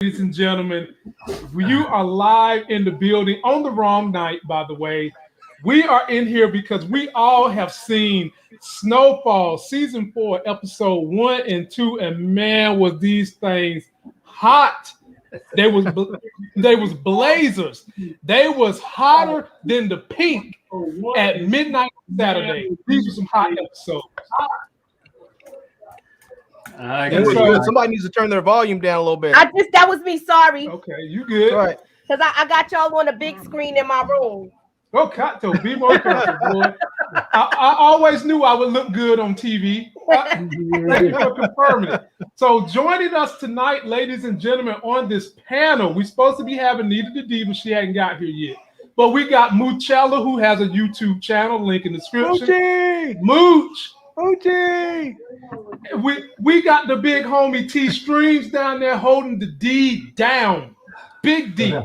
Ladies and gentlemen, you are live in the building on the wrong night, by the way. We are in here because we all have seen SnowFall Season 4, Episode 1 and 2, and man, was these things hot. They was blazers. They was hotter than the pink at midnight Saturday. These are some hot episodes. Somebody needs to turn their volume down a little bit. That was me. Sorry. Okay, you good? All right. Because I got y'all on a big screen in my room. Oh, Kato, be more careful, boy. I always knew I would look good on TV. Thank you for confirming it. So joining us tonight, ladies and gentlemen, on this panel, we're supposed to be having Nita the Diva. She hadn't got here yet. But we got Moochella, who has a YouTube channel, link in the description. Mooch. OJ. We got the big homie T Streams down there holding the D down. Big D.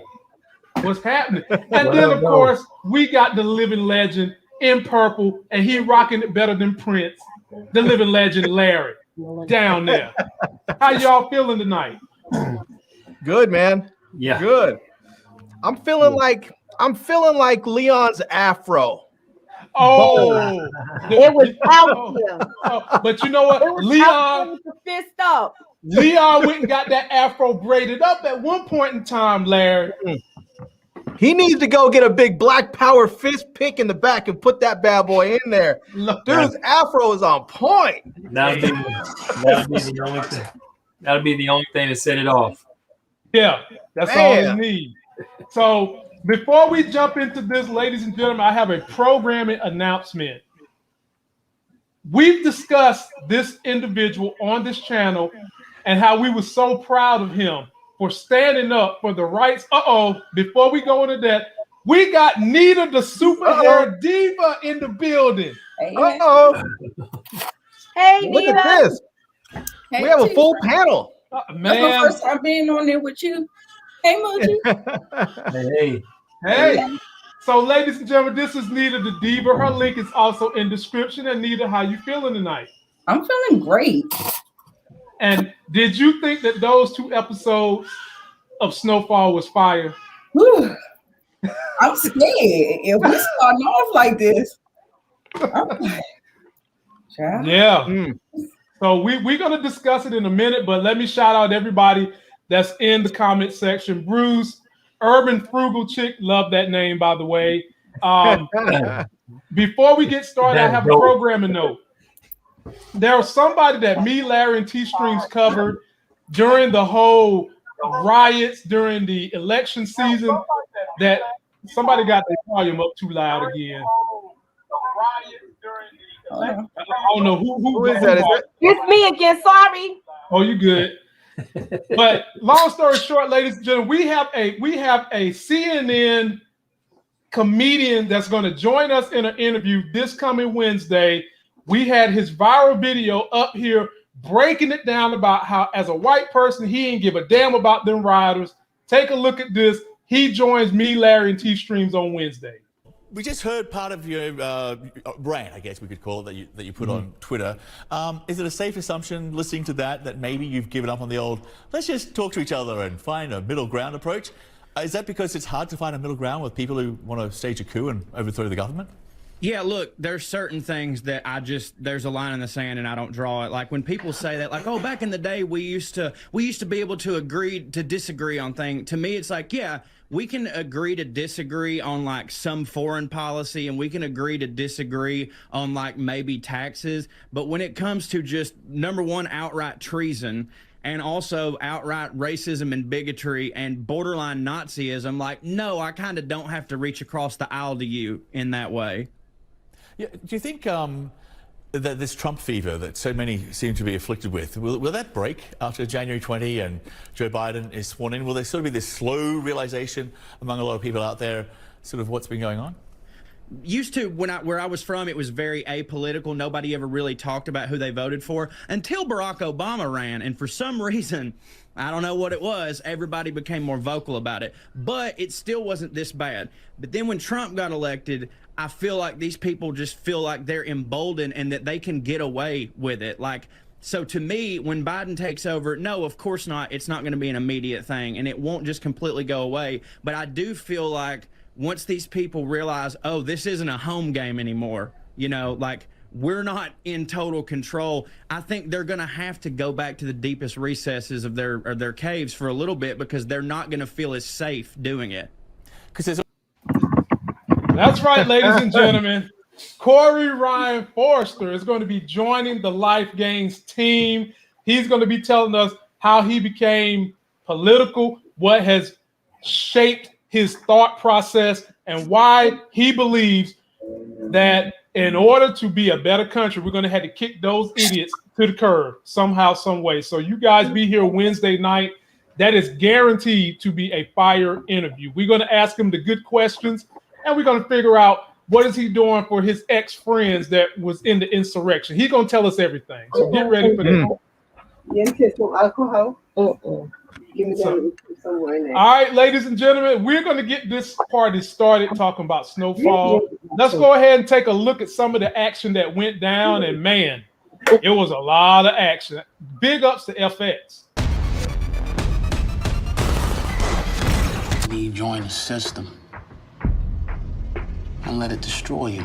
What's happening? And then, of course, we got the living legend in purple, and he rocking it better than Prince, the living legend Larry, down there. How y'all feeling tonight? Good, man. Yeah. Good. I'm feeling like Leon's afro. Oh, it was out here. But you know what? Leon fist up. Leon went and got that afro braided up at one point in time, Larry. He needs to go get a big Black Power fist pick in the back and put that bad boy in there. Dude's afro is on point. That'd be the only thing. That'd be the only thing to set it off. Yeah, that's all we need. So before we jump into this, ladies and gentlemen, I have a programming announcement. We've discussed this individual on this channel and how we were so proud of him for standing up for the rights. Before we go into that, we got Nita the superhero diva in the building. Hey, look Nita. at this. Hey, we have a full panel. Man. That's my first time being on there with you. Hey, Moochie. Hey. So, ladies and gentlemen, this is Nita the Diva. Her link is also in description. And Nita, how you feeling tonight? I'm feeling great. And did you think that those 2 episodes of SnowFall was fire? Whew. I'm scared. If we starting off like this, yeah. So we're going to discuss it in a minute, but let me shout out everybody that's in the comment section. Bruce, Urban Frugal Chick, love that name, by the way. Before we get started, I have a programming note. There was somebody that me, Larry, and T-Streams covered during the whole riots during the election season that somebody got their volume up too loud again. I don't know who is that? It's me again. Sorry. Oh, you good. But long story short, ladies and gentlemen, we have a CNN comedian that's going to join us in an interview this coming Wednesday. We had his viral video up here breaking it down about how, as a white person, he ain't give a damn about them rioters. Take a look at this. He joins me, Larry, and T-Streams on Wednesday. We just heard part of your rant, I guess we could call it, that you put on Twitter. Is it a safe assumption, listening to that maybe you've given up on the old, let's just talk to each other and find a middle ground approach? Is that because it's hard to find a middle ground with people who want to stage a coup and overthrow the government? Yeah, look, there's certain things that there's a line in the sand and I don't draw it. Like when people say that, like, oh, back in the day we used to be able to agree to disagree on things. To me, it's like, yeah, we can agree to disagree on like some foreign policy and we can agree to disagree on like maybe taxes. But when it comes to just, number one, outright treason and also outright racism and bigotry and borderline Nazism, like, no, I kind of don't have to reach across the aisle to you in that way. Yeah, do you think that this Trump fever that so many seem to be afflicted with, will that break after January 20 and Joe Biden is sworn in? Will there sort of be this slow realization among a lot of people out there, sort of what's been going on? Used to, where I was from, it was very apolitical. Nobody ever really talked about who they voted for until Barack Obama ran. And for some reason, I don't know what it was, everybody became more vocal about it. But it still wasn't this bad. But then when Trump got elected, I feel like these people just feel like they're emboldened and that they can get away with it. Like, So to me, when Biden takes over, no, of course not. It's not going to be an immediate thing, and it won't just completely go away. But I do feel like once these people realize, oh, this isn't a home game anymore, like we're not in total control, I think they're going to have to go back to the deepest recesses of their caves for a little bit, because they're not going to feel as safe doing it. That's right, ladies and gentlemen. Corey Ryan Forrester is going to be joining the Life Gains team. He's going to be telling us how he became political, what has shaped his thought process, and why he believes that in order to be a better country, we're going to have to kick those idiots to the curb somehow, some way. So you guys be here Wednesday night. That is guaranteed to be a fire interview. We're going to ask him the good questions, and we're going to figure out what is he doing for his ex-friends that was in the insurrection. He's going to tell us everything. So get ready for that. Some alcohol. Give me that somewhere in there. All right, ladies and gentlemen, we're going to get this party started talking about SnowFall. Let's go ahead and take a look at some of the action that went down. And man, it was a lot of action. Big ups to FX. You join the system and let it destroy you.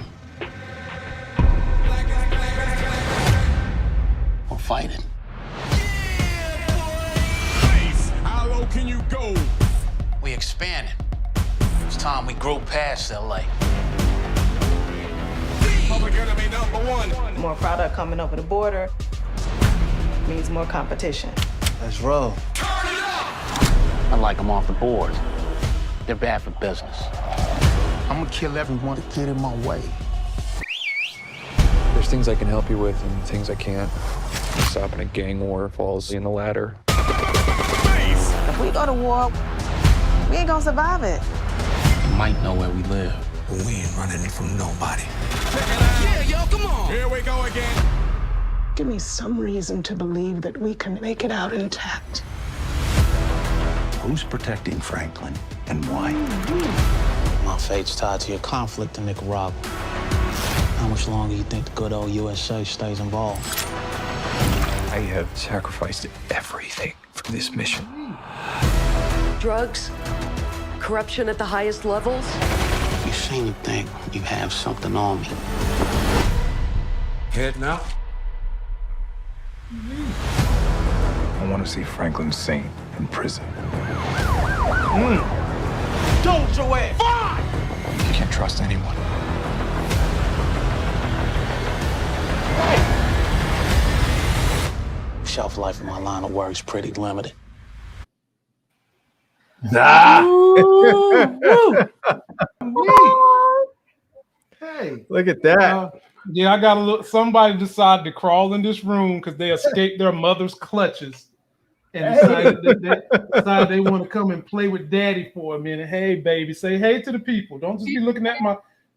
Or fight it. How low can you go? We expanded. It's time we grow past LA. Public enemy #1. More product coming over the border means more competition. Let's roll. Turn it up! I like them off the board. They're bad for business. I'm gonna kill everyone to get in my way. There's things I can help you with and things I can't. Stopping a gang war falls in the latter. If we go to war, we ain't gonna survive it. You might know where we live. But we ain't running from nobody. Yeah, yo, come on. Here we go again. Give me some reason to believe that we can make it out intact. Who's protecting Franklin and why? My fate's tied to your conflict in Nicaragua. How much longer you think the good old USA stays involved? I have sacrificed everything for this mission. Drugs, corruption at the highest levels. You seem to think you have something on me. Head now. I want to see Franklin Saint in prison. Don't your ass! You can't trust anyone. Shelf life of my line of work's pretty limited. Hey, look at that. Yeah, I got a look. Somebody decided to crawl in this room because they escaped their mother's clutches and decided they want to come and play with daddy for a minute. Hey, baby, say hey to the people. Don't just be looking at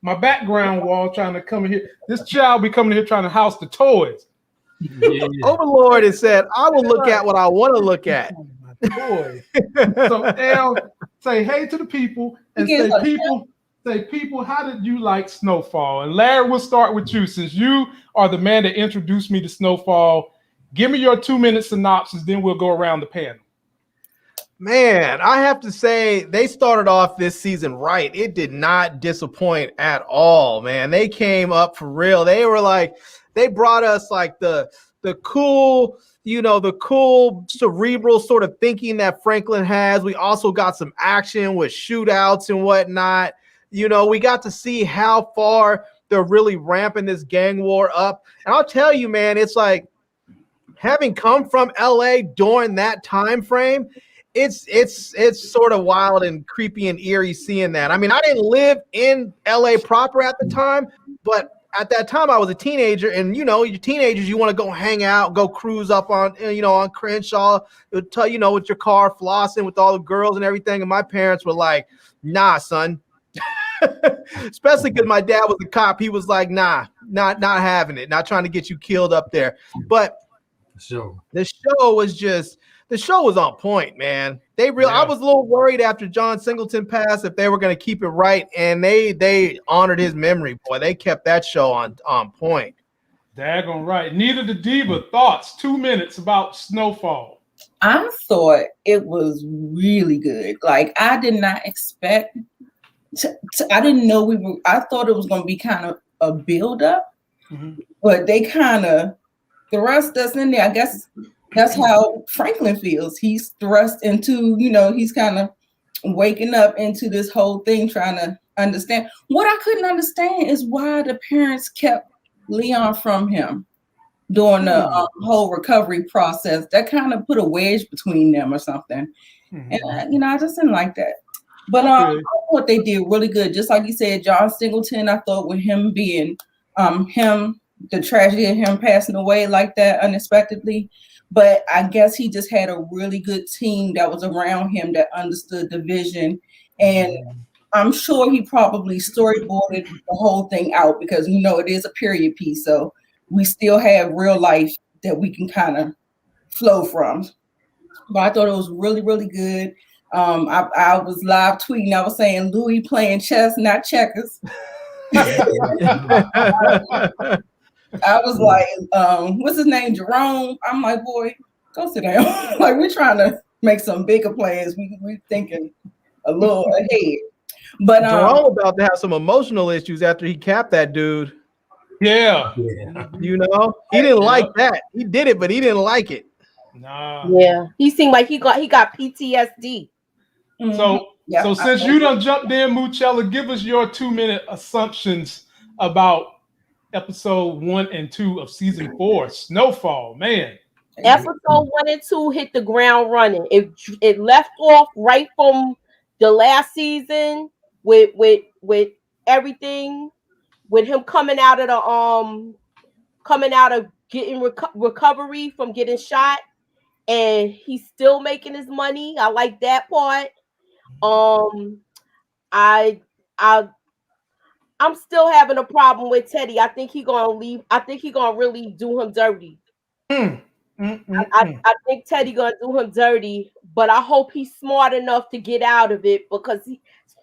my background wall trying to come in here. This child be coming here trying to house the toys. Yeah. Overlord has said, I will look at what I want to look at. Boy. So L, say hey to the people and say people, how did you like SnowFall? And Larry, we'll start with you since you are the man that introduced me to SnowFall. Give me your 2-minute synopsis, then we'll go around the panel. Man, I have to say they started off this season right. It did not disappoint at all, man. They came up for real. They were like, they brought us like the cool, the cool cerebral sort of thinking that Franklin has. We also got some action with shootouts and whatnot. We got to see how far they're really ramping this gang war up. And I'll tell you, man, it's like having come from LA during that time frame, it's sort of wild and creepy and eerie seeing that. I mean, I didn't live in LA proper at the time, but at that time I was a teenager, and your teenagers, you want to go hang out, go cruise up on on Crenshaw, with your car flossing with all the girls and everything. And my parents were like, nah, son. Especially because my dad was a cop. He was like, nah, not having it, not trying to get you killed up there. But the show was on point, man. I was a little worried after John Singleton passed if they were going to keep it right, and they honored his memory. Boy, they kept that show on point. Daggone right. Nita the Diva, thoughts, 2 minutes about SnowFall. I thought it was really good. Like, I did not expect I didn't know I thought it was going to be kind of a build-up, but they kind of thrust us in there. I guess that's how Franklin feels. He's thrust into, he's kind of waking up into this whole thing, trying to understand. What I couldn't understand is why the parents kept Leon from him during the whole recovery process. That kind of put a wedge between them or something. And, I just didn't like that. But I thought they did really good. Just like you said, John Singleton, I thought with him being the tragedy of him passing away like that unexpectedly. But I guess he just had a really good team that was around him that understood the vision. And I'm sure he probably storyboarded the whole thing out because, it is a period piece. So we still have real life that we can kind of flow from. But I thought it was really, really good. I was live tweeting. I was saying Louie playing chess, not checkers. I was like, what's his name? Jerome. I'm like, boy, go sit down. Like, we're trying to make some bigger plans. We're thinking a little ahead. But Jerome about to have some emotional issues after he capped that dude. Yeah. He didn't like that. He did it, but he didn't like it. Nah. Yeah. He seemed like he got PTSD. So since you done jumped in, Muchella, give us your 2-minute assumptions about episode 1 and 2 of season 4, SnowFall. Man, episode 1 and 2 hit the ground running. It left off right from the last season with everything, with him coming out of getting recovery from getting shot, and he's still making his money. I like that part. I'm still having a problem with Teddy. I think he's gonna leave. I think he's gonna really do him dirty. I think Teddy gonna do him dirty, but I hope he's smart enough to get out of it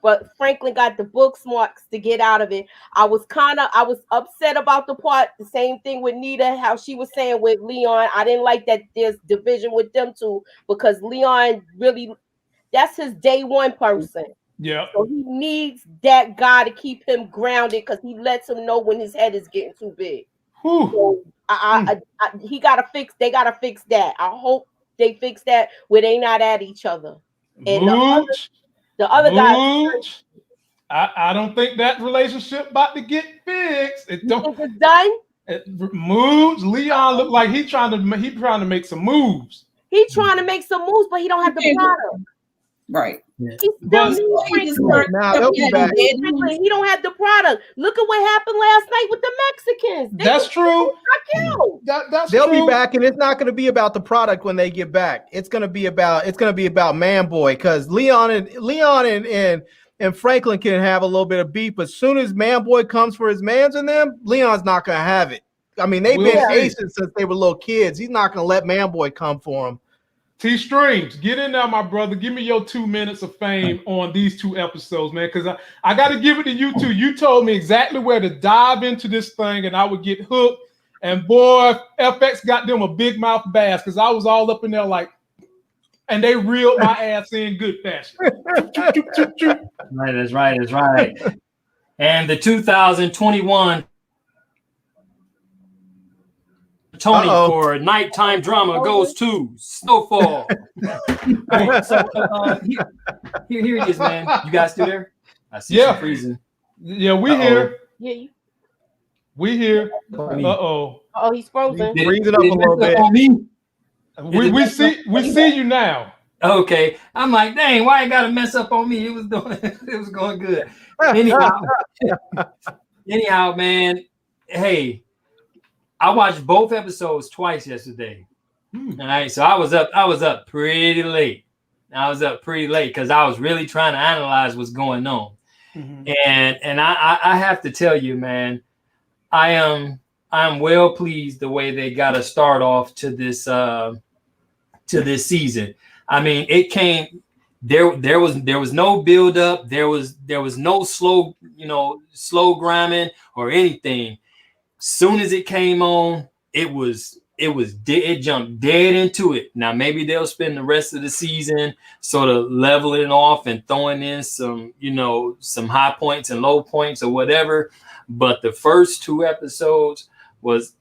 but Franklin got the book smarts to get out of it. I was upset about the part, the same thing with Nita, how she was saying with Leon. I didn't like that there's division with them two because Leon really, that's his day one person. Yeah. So he needs that guy to keep him grounded because he lets him know when his head is getting too big. So they gotta fix that. I hope they fix that where they not at each other. And the other guy, I don't think that relationship about to get fixed. It's done. Leon look like he trying to make some moves. He's trying to make some moves, but he don't have the product. Right. He still needs Franklin. He don't have the product. Look at what happened last night with the Mexicans. That's true. They'll be back, and it's not going to be about the product when they get back. It's going to be about Manboy, because Leon and Franklin can have a little bit of beef, but as soon as Manboy comes for his mans and them, Leon's not going to have it. I mean, they've been aces since they were little kids. He's not going to let Manboy come for him. T-Streams, get in there, my brother. Give me your 2 minutes of fame on these 2 episodes, man, because I got to give it to you too. You told me exactly where to dive into this thing, and I would get hooked. And boy, FX got them a big mouth bass because I was all up in there like, and they reeled my ass in good fashion. That's right. And the 2021 Tony for nighttime drama goes to SnowFall. Here it is, man. You guys still there? I see you freezing. Yeah, we here. Yeah, we here. Oh, he's frozen. Freezing up a little bit. We see you now. Okay, I'm like, dang, why you gotta mess up on me? It was going good. Anyhow, man. Hey. I watched both episodes twice yesterday. All right, so I was up pretty late. Because I was really trying to analyze what's going on. And I have to tell you, man, I'm well pleased the way they got to start off to this season. I mean, it came there was no build up, there was no slow grinding or anything. Soon as it came on, it jumped dead into it. Now maybe they'll spend the rest of the season sort of leveling off and throwing in some, some high points and low points or whatever. But the first 2 episodes was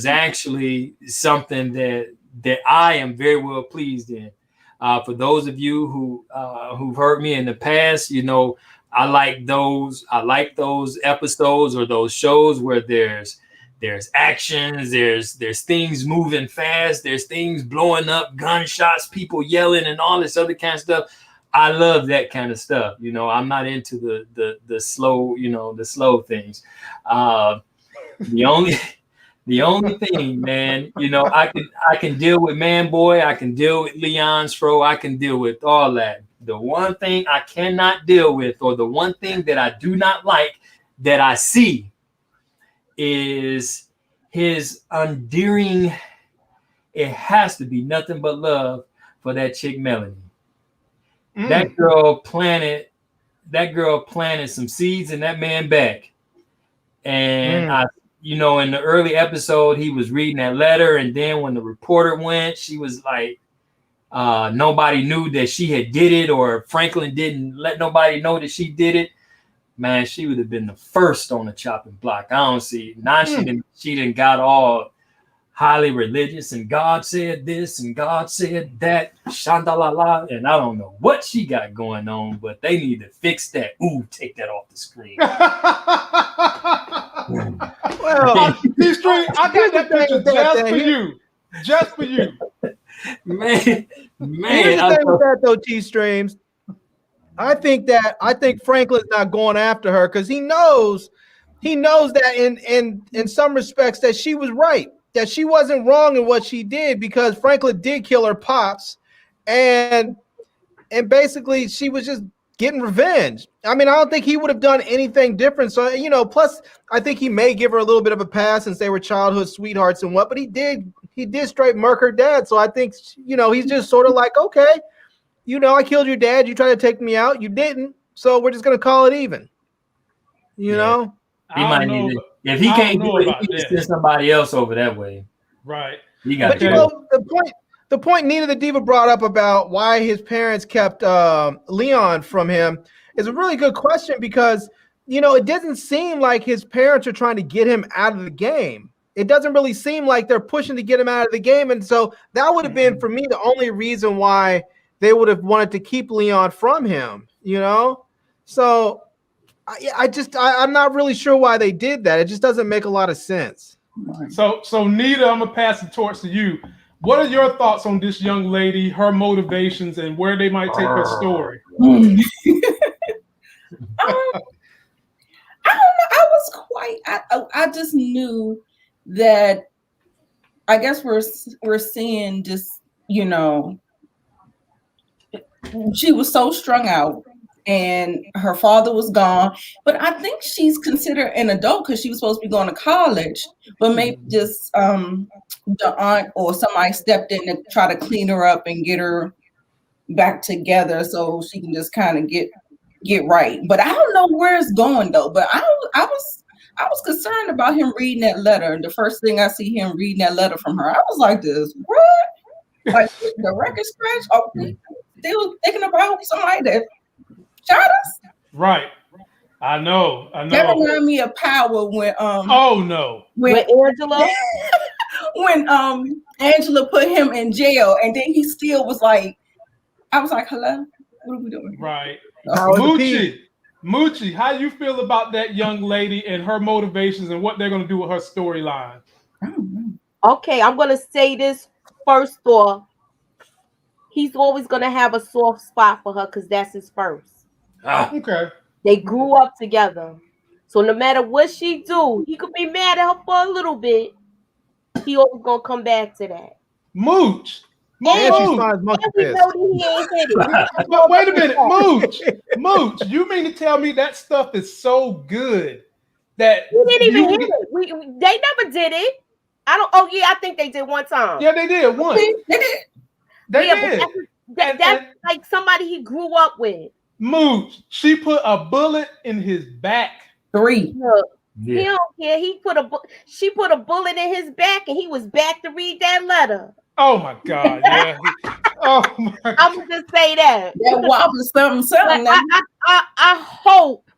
actually something that I am very well pleased in. For those of you who've heard me in the past, I like those episodes or those shows where there's actions, there's things moving fast, there's things blowing up, gunshots, people yelling, and all this other kind of stuff. I love that kind of stuff. I'm not into the slow, the slow things. The only thing, man, I can deal with Manboy, I can deal with Leon's Fro, I can deal with all that. The one thing I cannot deal with, or the one thing that I do not like that I see, is his endearing, it has to be nothing but love for that chick Melanie. That girl planted some seeds in that man back. And in the early episode, he was reading that letter, and then when the reporter went, she was like, nobody knew that she had did it, or Franklin didn't let nobody know that she did it. Man, she would have been the first on the chopping block. I don't see. Now she didn't got all highly religious, and God said this and God said that, shandalala, and I don't know what she got going on, but they need to fix that. Ooh, take that off the screen. Well, T-Stream, I got that picture just for you. Just for you. Man. Here's the thing with that though, T-Streams. I think Franklin's not going after her because he knows that in some respects that she was right, that she wasn't wrong in what she did, because Franklin did kill her pops, and basically she was just getting revenge. I mean, I don't think he would have done anything different. So, plus I think he may give her a little bit of a pass since they were childhood sweethearts and what, but he did straight murk her dad. So I think, he's just sort of like, okay, I killed your dad. You tried to take me out. You didn't. So we're just going to call it even. You know? He might need to, if he can't do it, he can send somebody else over that way. Right. You got the point Nina the Diva brought up about why his parents kept Leon from him is a really good question, because, it doesn't seem like his parents are trying to get him out of the game. It doesn't really seem like they're pushing to get him out of the game. And so that would have been, for me, the only reason why they would have wanted to keep Leon from him, So I'm not really sure why they did that. It just doesn't make a lot of sense. So Nita, I'm gonna pass the torch to you. What are your thoughts on this young lady, her motivations, and where they might take her story? I don't know. I just knew that. I guess we're seeing just, she was so strung out and her father was gone, but I think she's considered an adult because she was supposed to be going to college, but maybe just the aunt or somebody stepped in to try to clean her up and get her back together so she can just kind of get right. But I don't know where it's going though. But I was concerned about him reading that letter, and the first thing I see him reading that letter from her, I was like, "This what? Like the record scratch? Oh, still thinking about somebody that shot us?" Right. I know. That reminded me of Power when when Angela when Angela put him in jail, and then he still was like, I was like, "Hello, what are we doing?" Right. Moochie, how you feel about that young lady and her motivations and what they're going to do with her storyline? Okay, I'm going to say this first off. He's always going to have a soft spot for her because that's his first. Okay. They grew up together. So no matter what she do, he could be mad at her for a little bit. He always going to come back to that. Mooch. And she finds monkey piss. But wait a minute, Mooch, you mean to tell me that stuff is so good that we didn't even hit it? They never did it. I think they did one time. Yeah, they did once. They did. That's like somebody he grew up with. Mooch, she put a bullet in his back. 3. He don't care. She put a bullet in his back, and he was back to read that letter. Oh my God! Yeah. Oh my God. I'm gonna just say that. That wobble something. I hope.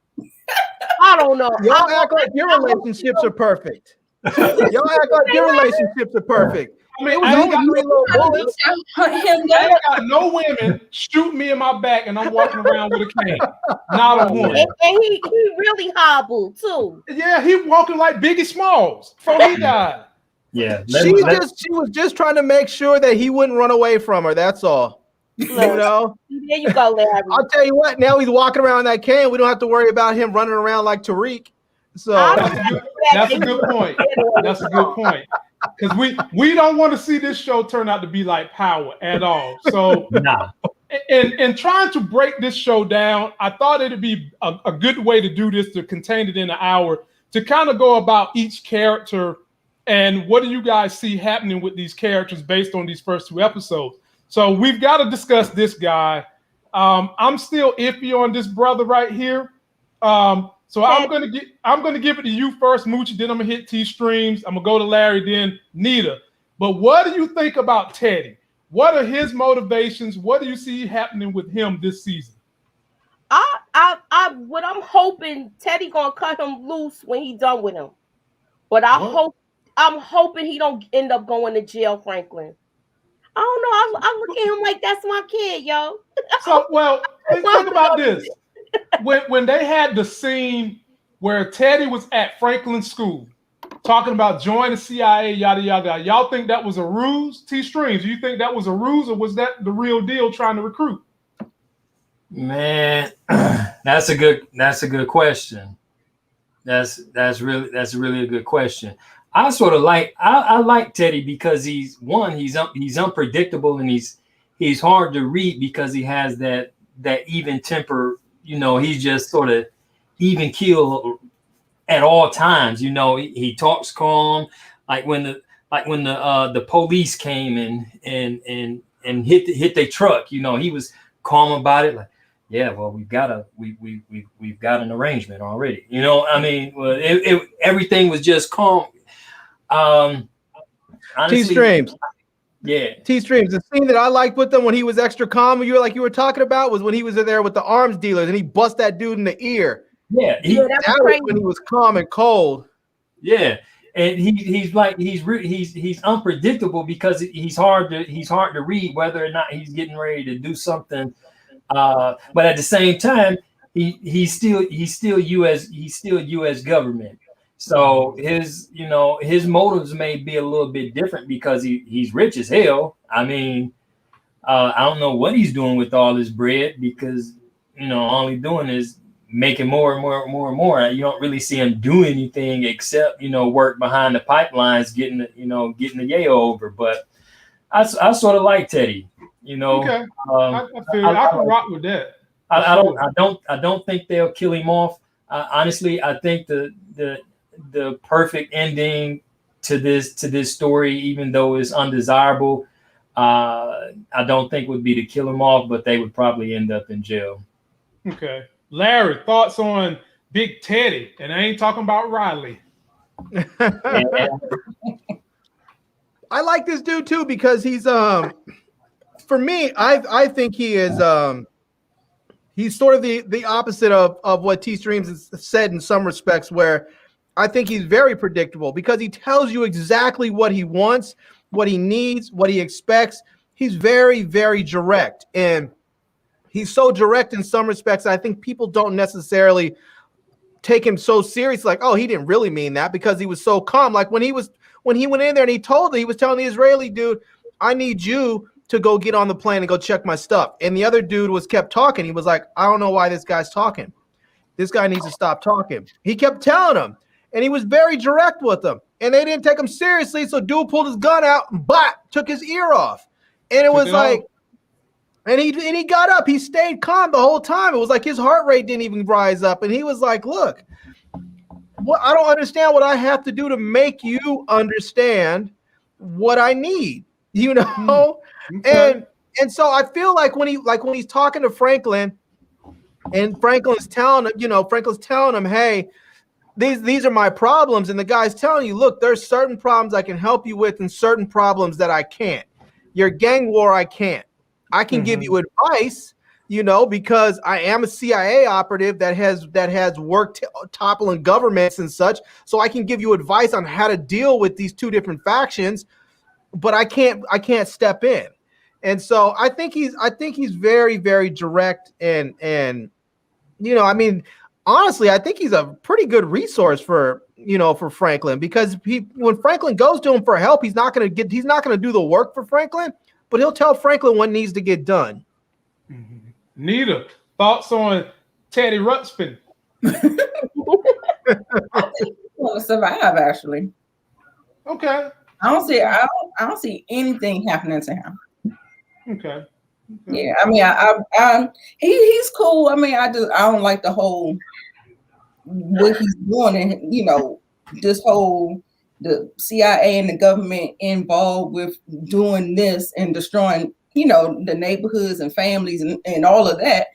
I don't know. Y'all act like your relationships are perfect. Y'all act like your relationships are perfect. I mean, I ain't got no women shoot me in my back, and I'm walking around with a cane. Not a woman. And he really hobbled too. Yeah, he walking like Biggie Smalls before he died. Yeah, she was just trying to make sure that he wouldn't run away from her. That's all. You know. There you go, Larry. I'll tell you what. Now he's walking around that cane. We don't have to worry about him running around like Tariq. So that's a good point. That's a good point. Because we don't want to see this show turn out to be like Power at all. So in trying to break this show down, I thought it'd be a good way to do this, to contain it in an hour, to kind of go about each character and what do you guys see happening with these characters based on these first 2 episodes. So we've got to discuss this guy. I'm still iffy on this brother right here. So I'm gonna give it to you first, Moochie. Then I'm gonna hit T Streams. I'm gonna go to Larry, then Nita. But what do you think about Teddy? What are his motivations? What do you see happening with him this season? What I'm hoping, Teddy gonna cut him loose when he done with him. But I'm hoping he don't end up going to jail, Franklin. I don't know. I look at him like that's my kid, yo. So, well, think about this. When they had the scene where Teddy was at Franklin's school talking about joining the CIA, yada, yada, y'all think that was a ruse? T Streams, do you think that was a ruse, or was that the real deal trying to recruit? Man, that's a good question. That's really a good question. I sort of I like Teddy because he's unpredictable, and he's hard to read because he has that even temper. You know, he's just sort of even keel at all times. You know, he talks calm. Like when the police came and hit their truck. You know, he was calm about it. Like, yeah, well, we've got an arrangement already. You know, I mean, everything was just calm. Honestly, T-Streams. Yeah. T-Streams. The scene that I liked with them when he was extra calm, you were talking about, was when he was there with the arms dealers and he bust that dude in the ear. Yeah. That was when he was calm and cold. Yeah. And he's unpredictable because he's hard to read whether or not he's getting ready to do something. But at the same time, he's still U.S. government. So his motives may be a little bit different because he's rich as hell. I mean, I don't know what he's doing with all this bread because, all he's doing is making more and more and more and more. You don't really see him do anything except, work behind the pipelines, getting the yayo over. But I sort of like Teddy, Okay. I can rock with that. I don't think they'll kill him off. Honestly, I think the perfect ending to this story, even though it's undesirable, I don't think would be to kill him off, but they would probably end up in jail. Okay. Larry, thoughts on Big Teddy? And I ain't talking about Riley. I like this dude too because he's for me, I think he is he's sort of the opposite of what T Streams has said in some respects, where I think he's very predictable because he tells you exactly what he wants, what he needs, what he expects. He's very, very direct. And he's so direct in some respects, I think people don't necessarily take him so serious, like, oh, he didn't really mean that, because he was so calm. Like when he went in there and he was telling the Israeli dude, I need you to go get on the plane and go check my stuff. And the other dude kept talking. He was like, I don't know why this guy's talking. This guy needs to stop talking. He kept telling him. And he was very direct with them. And they didn't take him seriously. So dude pulled his gun out and took his ear off. And it was like, and he got up. He stayed calm the whole time. It was like his heart rate didn't even rise up. And he was like, look, I don't understand what I have to do to make you understand what I need, Okay. And so I feel like when he's talking to Franklin, and Franklin's telling him, hey, these are my problems, and the guy's telling you, look, there's certain problems I can help you with and certain problems that I can't. Your gang war, I can't. I can give you advice, you know, because I am a CIA operative that has worked toppling governments and such. So I can give you advice on how to deal with these two different factions, but I can't step in. And so I think he's very, very direct and you know, I mean, honestly, I think he's a pretty good resource for Franklin, because when Franklin goes to him for help, he's not going to do the work for Franklin, but he'll tell Franklin what needs to get done. Nita, thoughts on Teddy Ruxpin? I think he's going to survive, actually. Okay. I don't see anything happening to him. Okay. Yeah, I mean, he's cool. I mean, I don't like the whole what he's doing, and you know, this whole the CIA and the government involved with doing this and destroying, you know, the neighborhoods and families and all of that.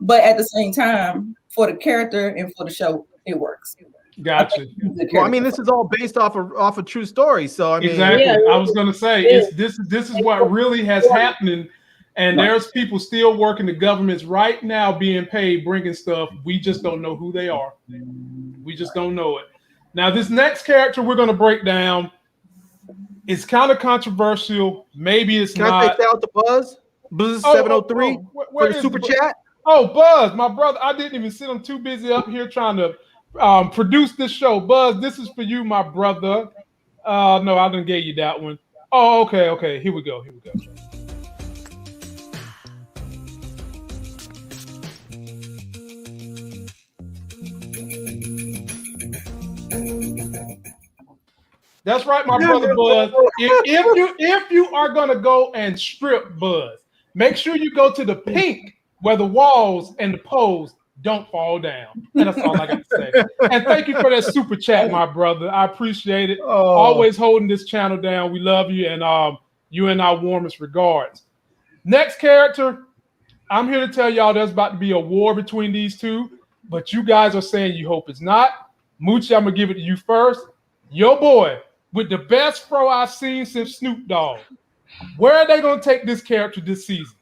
But at the same time, for the character and for the show, it works. Gotcha. Well, I mean, this is all based off a true story. So I mean, exactly. I was going to say this is what really has happened. And there's people still working the governments right now being paid, bringing stuff. We just don't know who they are. We just don't know it. Now, this next character we're going to break down is kind of controversial. Maybe it's Can not. I say out the Buzz 703 for the super chat? Oh, Buzz, my brother. I didn't even sit. I'm too busy up here trying to produce this show. Buzz, this is for you, my brother. No, I didn't get you that one. Oh, okay. Here we go. That's right, my brother Buzz. If you are gonna go and strip Buzz, make sure you go to the pink where the walls and the poles don't fall down. And that's all I got to say. And thank you for that super chat, my brother. I appreciate it. Always holding this channel down. We love you, and you in our warmest regards. Next character, I'm here to tell y'all there's about to be a war between these two, but you guys are saying you hope it's not. Moochie, I'm gonna give it to you first. Your boy, with the best fro I've seen since Snoop Dogg. Where are they gonna take this character this season?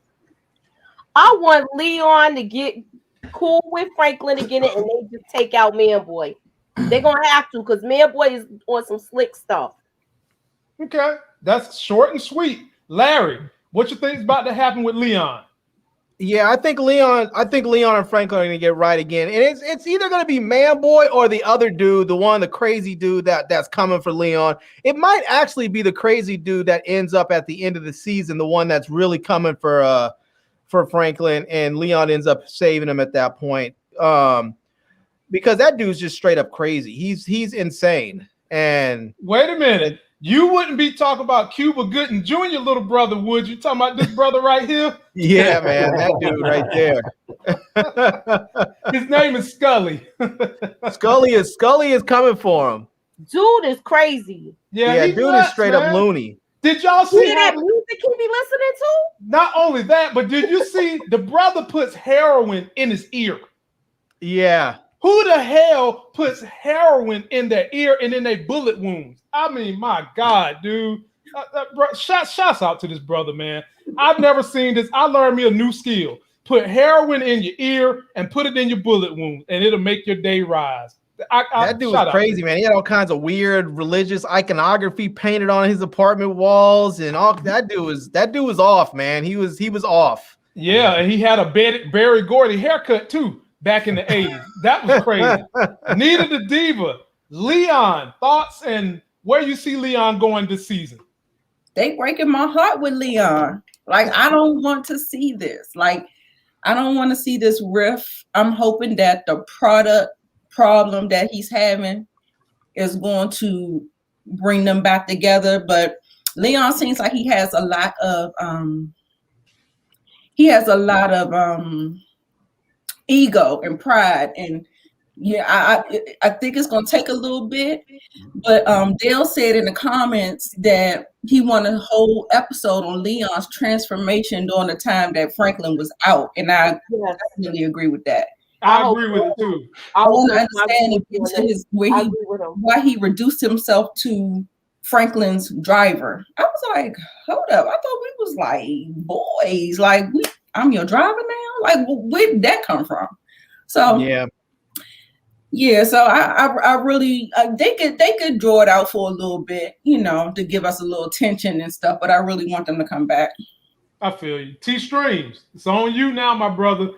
I want Leon to get cool with Franklin again, and they just take out Manboy. They're gonna have to, because Manboy is on some slick stuff. Okay, that's short and sweet. Larry, what you think is about to happen with Leon? Yeah, I think Leon and Franklin are gonna get right again, and it's either gonna be Manboy or the other dude, the crazy dude that's coming for Leon. It might actually be the crazy dude that ends up at the end of the season, the one that's really coming for Franklin, and Leon ends up saving him at that point. Because that dude's just straight up crazy. He's insane. And wait a minute. You wouldn't be talking about Cuba Gooding Jr., little brother, would you? Talking about this brother right here? Yeah, man, that dude right there. His name is Scully. Scully is coming for him. Dude is crazy. Yeah, dude is straight up loony. Did y'all see that music he be listening to? Not only that, but did you see the brother puts heroin in his ear? Yeah. Who the hell puts heroin in their ear and in their bullet wounds? I mean, my God, dude. Shouts out to this brother, man. I've never seen this. I learned me a new skill. Put heroin in your ear and put it in your bullet wound, and it'll make your day rise. That dude was crazy, man. He had all kinds of weird religious iconography painted on his apartment walls, and all that dude was off, man. He was off. Yeah, and he had a Barry Gordy haircut too back in the 80s. That was crazy. Nita the Diva, Leon, thoughts and where you see Leon going this season? They breaking my heart with Leon. Like, I don't want to see this. Like, I don't want to see this riff. I'm hoping that the problem that he's having is going to bring them back together. But Leon seems like he has a lot of ego and pride, and yeah, I think it's gonna take a little bit. But Dale said in the comments that he wanted a whole episode on Leon's transformation during the time that Franklin was out, and I definitely agree with that. I agree with it too. I want to understand why he reduced himself to Franklin's driver. I was like, hold up, I thought we was like boys. Like, I'm your driver now. Like, where did that come from? So yeah. So I really they could draw it out for a little bit, to give us a little tension and stuff. But I really want them to come back. I feel you. T Streams, it's on you now, my brother.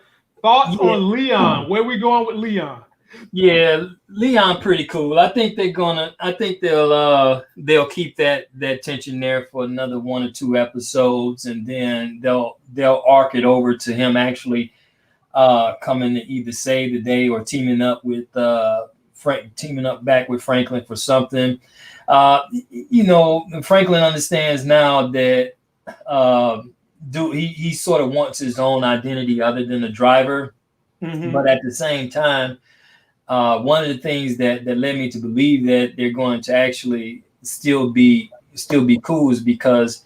Thoughts on Leon? Where we going with Leon? Yeah, Leon pretty cool. I think they'll keep that tension there for another 1 or 2 episodes, and then they'll arc it over to him actually coming to either save the day or teaming up back with Franklin for something. Franklin understands now that he sort of wants his own identity other than the driver. Mm-hmm. But at the same time, one of the things that led me to believe that they're going to actually still be cool is because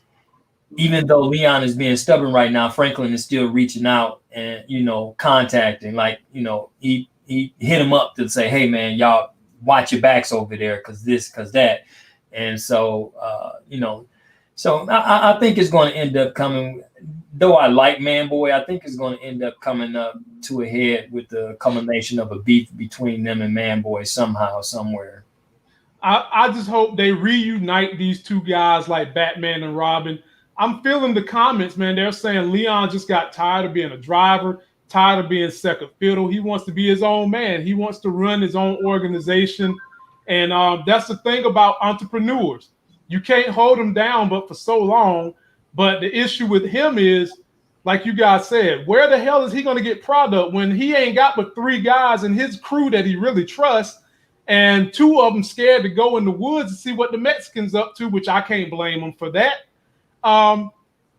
even though Leon is being stubborn right now, Franklin is still reaching out and contacting. Like, he hit him up to say, hey man, y'all watch your backs over there because this, because that. And so so I think it's going to end up coming, though I like Manboy, I think it's going to end up coming up to a head with the culmination of a beef between them and Manboy somehow, somewhere. I just hope they reunite these two guys like Batman and Robin. I'm feeling the comments, man. They're saying Leon just got tired of being a driver, tired of being second fiddle. He wants to be his own man. He wants to run his own organization. And that's the thing about entrepreneurs. You can't hold him down but for so long. But the issue with him is, like you guys said, where the hell is he going to get product when he ain't got but 3 guys in his crew that he really trusts, and 2 of them scared to go in the woods to see what the Mexicans up to, which I can't blame him for that.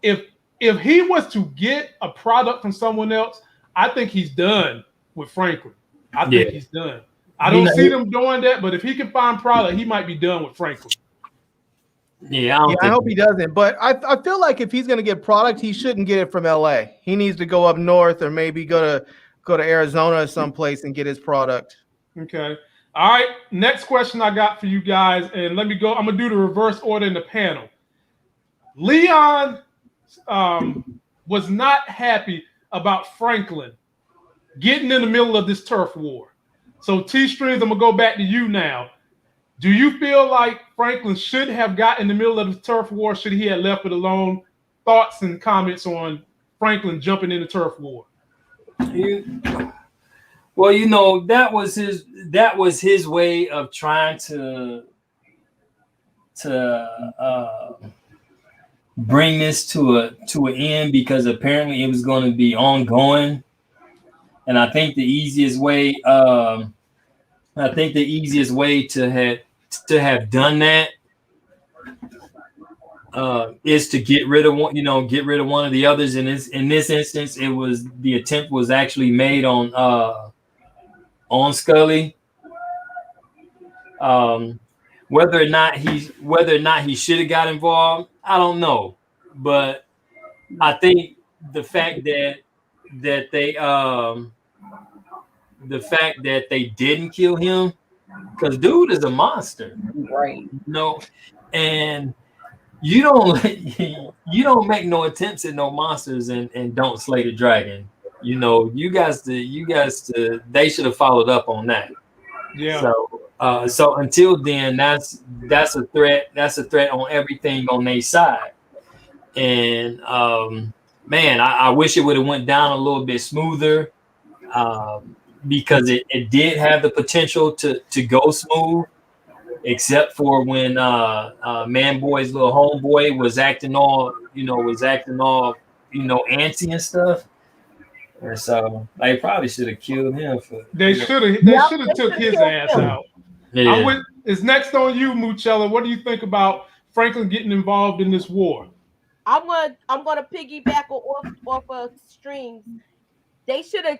If he was to get a product from someone else, I think he's done with Franklin. I think he's done. I don't see them doing that, but if he can find product, he might be done with Franklin. I hope he doesn't. But I feel like if he's going to get product, he shouldn't get it from LA. He needs to go up north or maybe go to Arizona or someplace and get his product. Okay. All right. Next question I got for you guys, and let me go. I'm going to do the reverse order in the panel. Leon was not happy about Franklin getting in the middle of this turf war. So T-Streams, I'm going to go back to you now. Do you feel like Franklin should have got in the middle of the turf war? Should he have left it alone? Thoughts and comments on Franklin jumping in the turf war? Well, that was his way of trying to bring this to an end, because apparently it was going to be ongoing. And I think the easiest way to have done that is to get rid of one of the others. In this instance, the attempt was actually made on Scully. Whether or not he should have got involved, I don't know. But I think the fact that they didn't kill him, because dude is a monster, right? And you don't make no attempts at no monsters and don't slay the dragon. You guys they should have followed up on that. Yeah. So until then, that's a threat. That's a threat on everything on their side. And man, I wish it would have went down a little bit smoother. Because it did have the potential to go smooth, except for when Manboy's little homeboy was acting all antsy and stuff. And so they probably should have killed him. They should have took his ass out. Yeah. It's next on you, Muchella. What do you think about Franklin getting involved in this war? I'm gonna piggyback off of Streams. They should have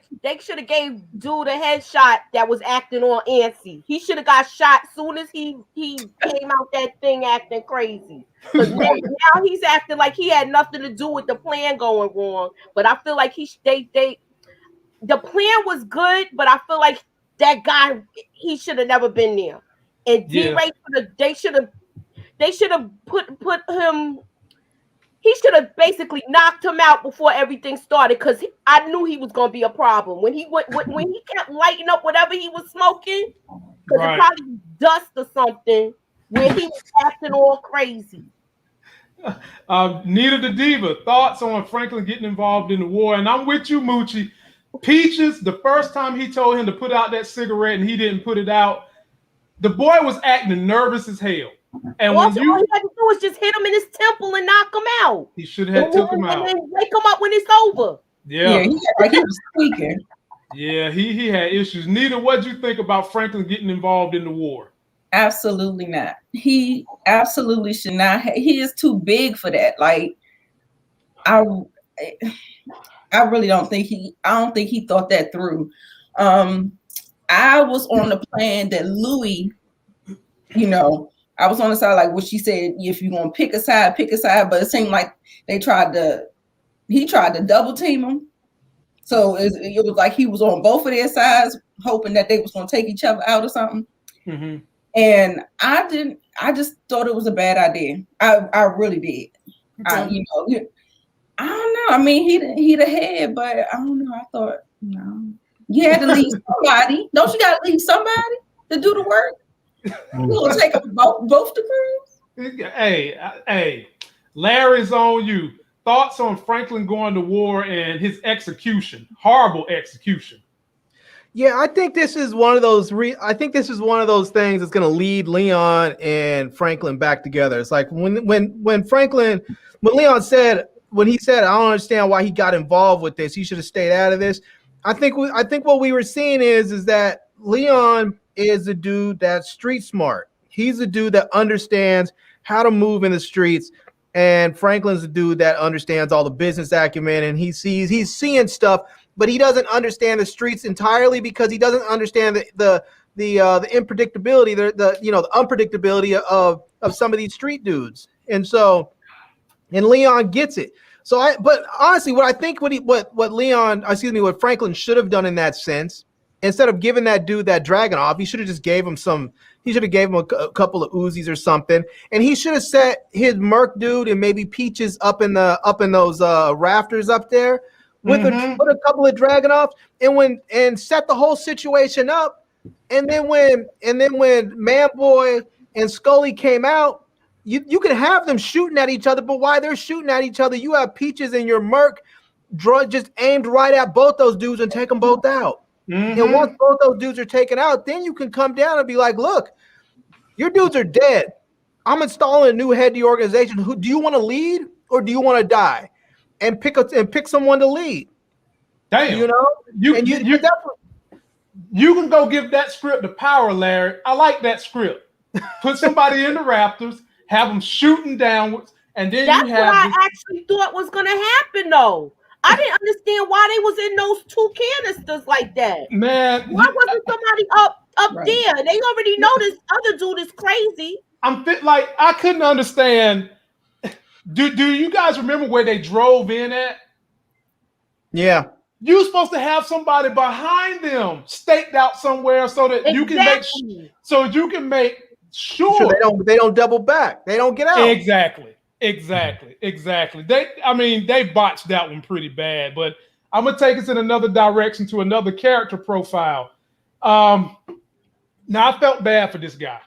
gave dude a headshot that was acting all antsy. He should have got shot soon as he came out that thing acting crazy. Because now he's acting like he had nothing to do with the plan going wrong. But I feel like the plan was good, but I feel like that guy, he should have never been there. And D-Ray, they should have put him. He should have basically knocked him out before everything started, because I knew he was going to be a problem when he kept lighting up whatever he was smoking, because it probably was dust or something, where he was acting all crazy. Nita the Diva, thoughts on Franklin getting involved in the war? And I'm with you, Moochie. Peaches, the first time he told him to put out that cigarette and he didn't put it out, the boy was acting nervous as hell. And all he had to do was just hit him in his temple and knock him out. He should have took him out. And then wake him up when it's over. Yeah, he was squeaking. Yeah, he had issues. Nita, what do you think about Franklin getting involved in the war? Absolutely not. He absolutely should not. He is too big for that. Like, I really don't think he thought that through. I was on the plan that Louie, I was on the side, like what she said, if you're gonna pick a side, but it seemed like he tried to double team him. So it was like he was on both of their sides, hoping that they was gonna take each other out or something. Mm-hmm. And I just thought it was a bad idea. I really did. Okay. I don't know. I mean, he the head, but I don't know. I thought, you had to leave somebody. Don't you got to leave somebody to do the work? You gonna take them both the crews? Hey, Larry's on you. Thoughts on Franklin going to war and his execution? Horrible execution. Yeah, I think this is one of those. I think this is one of those things that's going to lead Leon and Franklin back together. It's like when Leon said, I don't understand why he got involved with this. He should have stayed out of this. I think what we were seeing is that Leon is a dude that's street smart. He's a dude that understands how to move in the streets, and Franklin's a dude that understands all the business acumen, and he's seeing stuff, but he doesn't understand the streets entirely because he doesn't understand the unpredictability, the unpredictability of some of these street dudes, and Leon gets it. But honestly, what Franklin should have done in that sense, instead of giving that dude that dragon off, he should have just gave him a couple of Uzis or something, and he should have set his Merc dude and maybe Peaches up in those rafters up there with a couple of Dragonoffs, and set the whole situation up. And then when Manboy and Scully came out, you can have them shooting at each other, but while they're shooting at each other, you have Peaches and your Merc just aimed right at both those dudes and take them both out. Mm-hmm. And once both those dudes are taken out, then you can come down and be like, look, your dudes are dead. I'm installing a new head of the organization. Who do you want to lead or do you want to die? And pick someone to lead. Damn. You can go give that script to Power, Larry. I like that script. Put somebody in the rafters, have them shooting downwards, and then that's what I actually thought was going to happen, though. I didn't understand why they was in those two canisters like that. Man, why wasn't somebody up there? They already know this other dude is crazy. I couldn't understand. Do you guys remember where they drove in at? Yeah. You're supposed to have somebody behind them staked out somewhere so that you can make sure they don't double back. They don't get out. Exactly. They botched that one pretty bad, but I'm gonna take us in another direction to another character profile. Now I felt bad for this guy.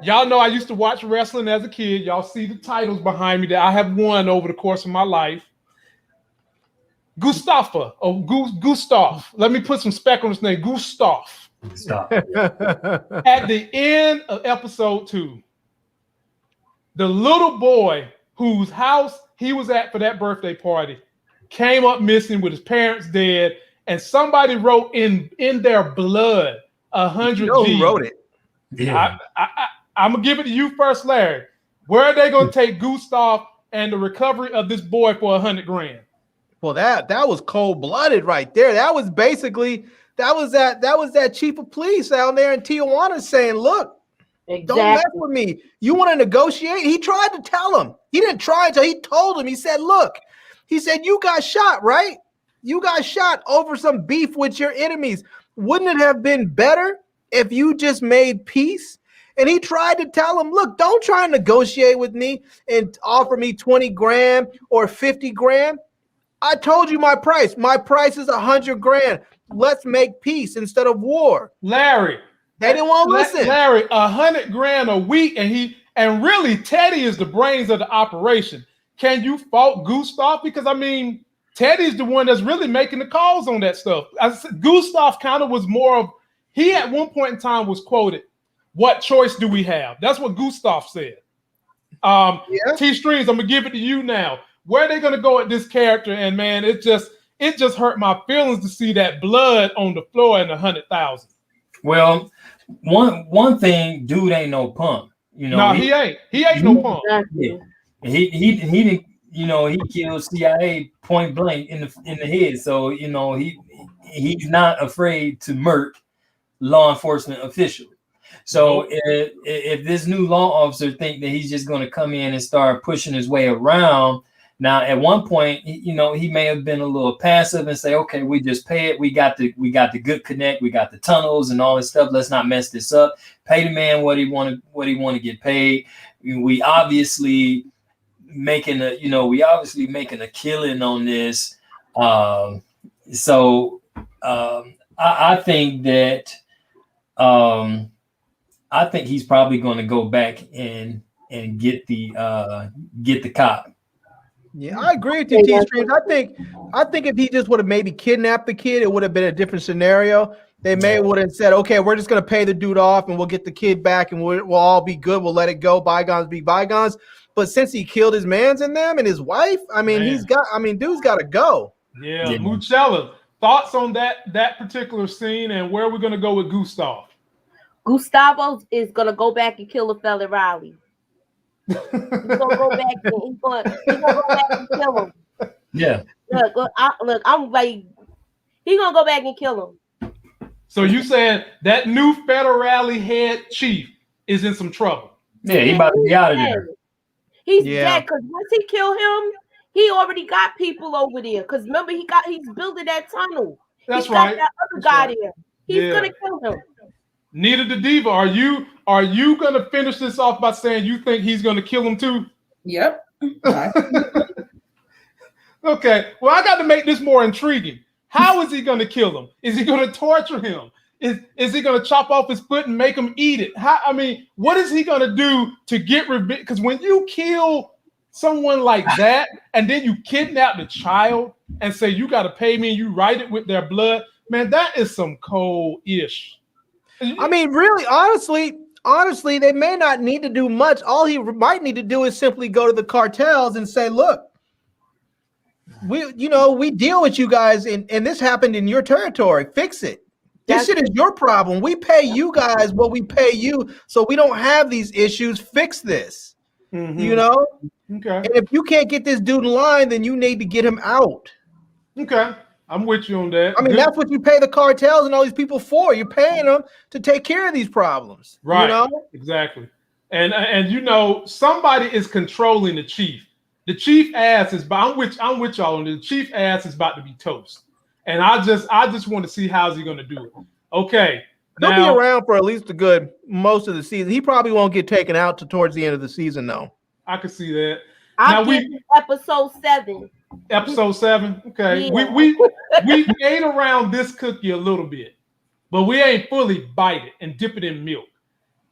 Y'all know I used to watch wrestling as a kid. Y'all see the titles behind me that I have won over the course of my life. Gustavo. Let me put some spec on his name. Gustavo. At the end of episode 2, the little boy whose house he was at for that birthday party came up missing with his parents dead, and somebody wrote in their blood 100 G's. Who wrote it? Yeah. I'm gonna give it to you first, Larry. Where are they gonna take Gustav and the recovery of this boy for $100,000? Well, that was cold-blooded right there. That was that chief of police out there in Tijuana saying, look, don't mess with me. You want to negotiate? He tried to tell him. He didn't try until he told him. He said, look, you got shot, right? You got shot over some beef with your enemies. Wouldn't it have been better if you just made peace? And he tried to tell him, look, don't try and negotiate with me and offer me 20 grand or 50 grand. I told you my price. My price is 100 grand. Let's make peace instead of war. Larry. They didn't want to listen. Larry, 100 grand a week, and really Teddy is the brains of the operation. Can you fault Gustavo? Because I mean, Teddy's the one that's really making the calls on that stuff. Gustavo kind of was more of, he at one point in time was quoted, "What choice do we have?" That's what Gustavo said. T-Streams, I'm gonna give it to you now. Where are they gonna go at this character? And man, it just hurt my feelings to see that blood on the floor in 100,000. Well, one thing, dude ain't no punk. You know, no, he ain't no punk. Yeah. He didn't, you know, he killed CIA point blank in the head. So, you know, he's not afraid to murk law enforcement officials. So if this new law officer think that he's just going to come in and start pushing his way around, now at one point, you know, he may have been a little passive and say, okay, we just pay it. We got the good connect. We got the tunnels and all this stuff. Let's not mess this up. Pay the man what he want to get paid. We obviously making a killing on this. I think that I think he's probably going to go back and get the cop. Yeah, I agree with you, T-Streams. I think if he just would have maybe kidnapped the kid, it would have been a different scenario. They may would have said, okay, we're just going to pay the dude off and we'll get the kid back and we'll all be good. We'll let it go. Bygones be bygones. But since he killed his mans in them and his wife, I mean, dude's got to go. Yeah. Muchella, thoughts on that particular scene and where we're going to go with Gustavo? Gustavo is going to go back and kill a fella Riley. He's gonna go back and kill him. Yeah. Look, I'm like, he's gonna go back and kill him. So you saying that new federale head chief is in some trouble? Yeah, he about to be out of there. He's dead because once he killed him, he already got people over there. Because remember, he's building that tunnel. That's right. Got that other guy there. He's gonna kill him. Nita the Diva, are you gonna finish this off by saying you think he's gonna kill him too? Yep. Okay. Well, I got to make this more intriguing. How is he gonna kill him? Is he gonna torture him? Is he gonna chop off his foot and make him eat it? What is he gonna do to get revenge? Because when you kill someone like that and then you kidnap the child and say you got to pay me and you write it with their blood, man, that is some cold-ish. I mean, really, honestly, they may not need to do much. All he might need to do is simply go to the cartels and say, look, we deal with you guys and this happened in your territory. Fix it. This shit is your problem. We pay you guys what we pay you, so we don't have these issues. Fix this. Mm-hmm. You know? Okay. And if you can't get this dude in line, then you need to get him out. Okay. I'm with you on that. I mean, that's what you pay the cartels and all these people for. You're paying them to take care of these problems. Right. You know? Exactly. And you know, somebody is controlling the chief. The chief ass is, I'm with y'all on this. The chief ass is about to be toast. And I just want to see how's he going to do it. Okay. He'll be around for at least a good most of the season. He probably won't get taken out towards the end of the season, though. I can see that. I'll give you episode 7. Episode 7. Okay. Yeah. We ate around this cookie a little bit, but we ain't fully bite it and dip it in milk.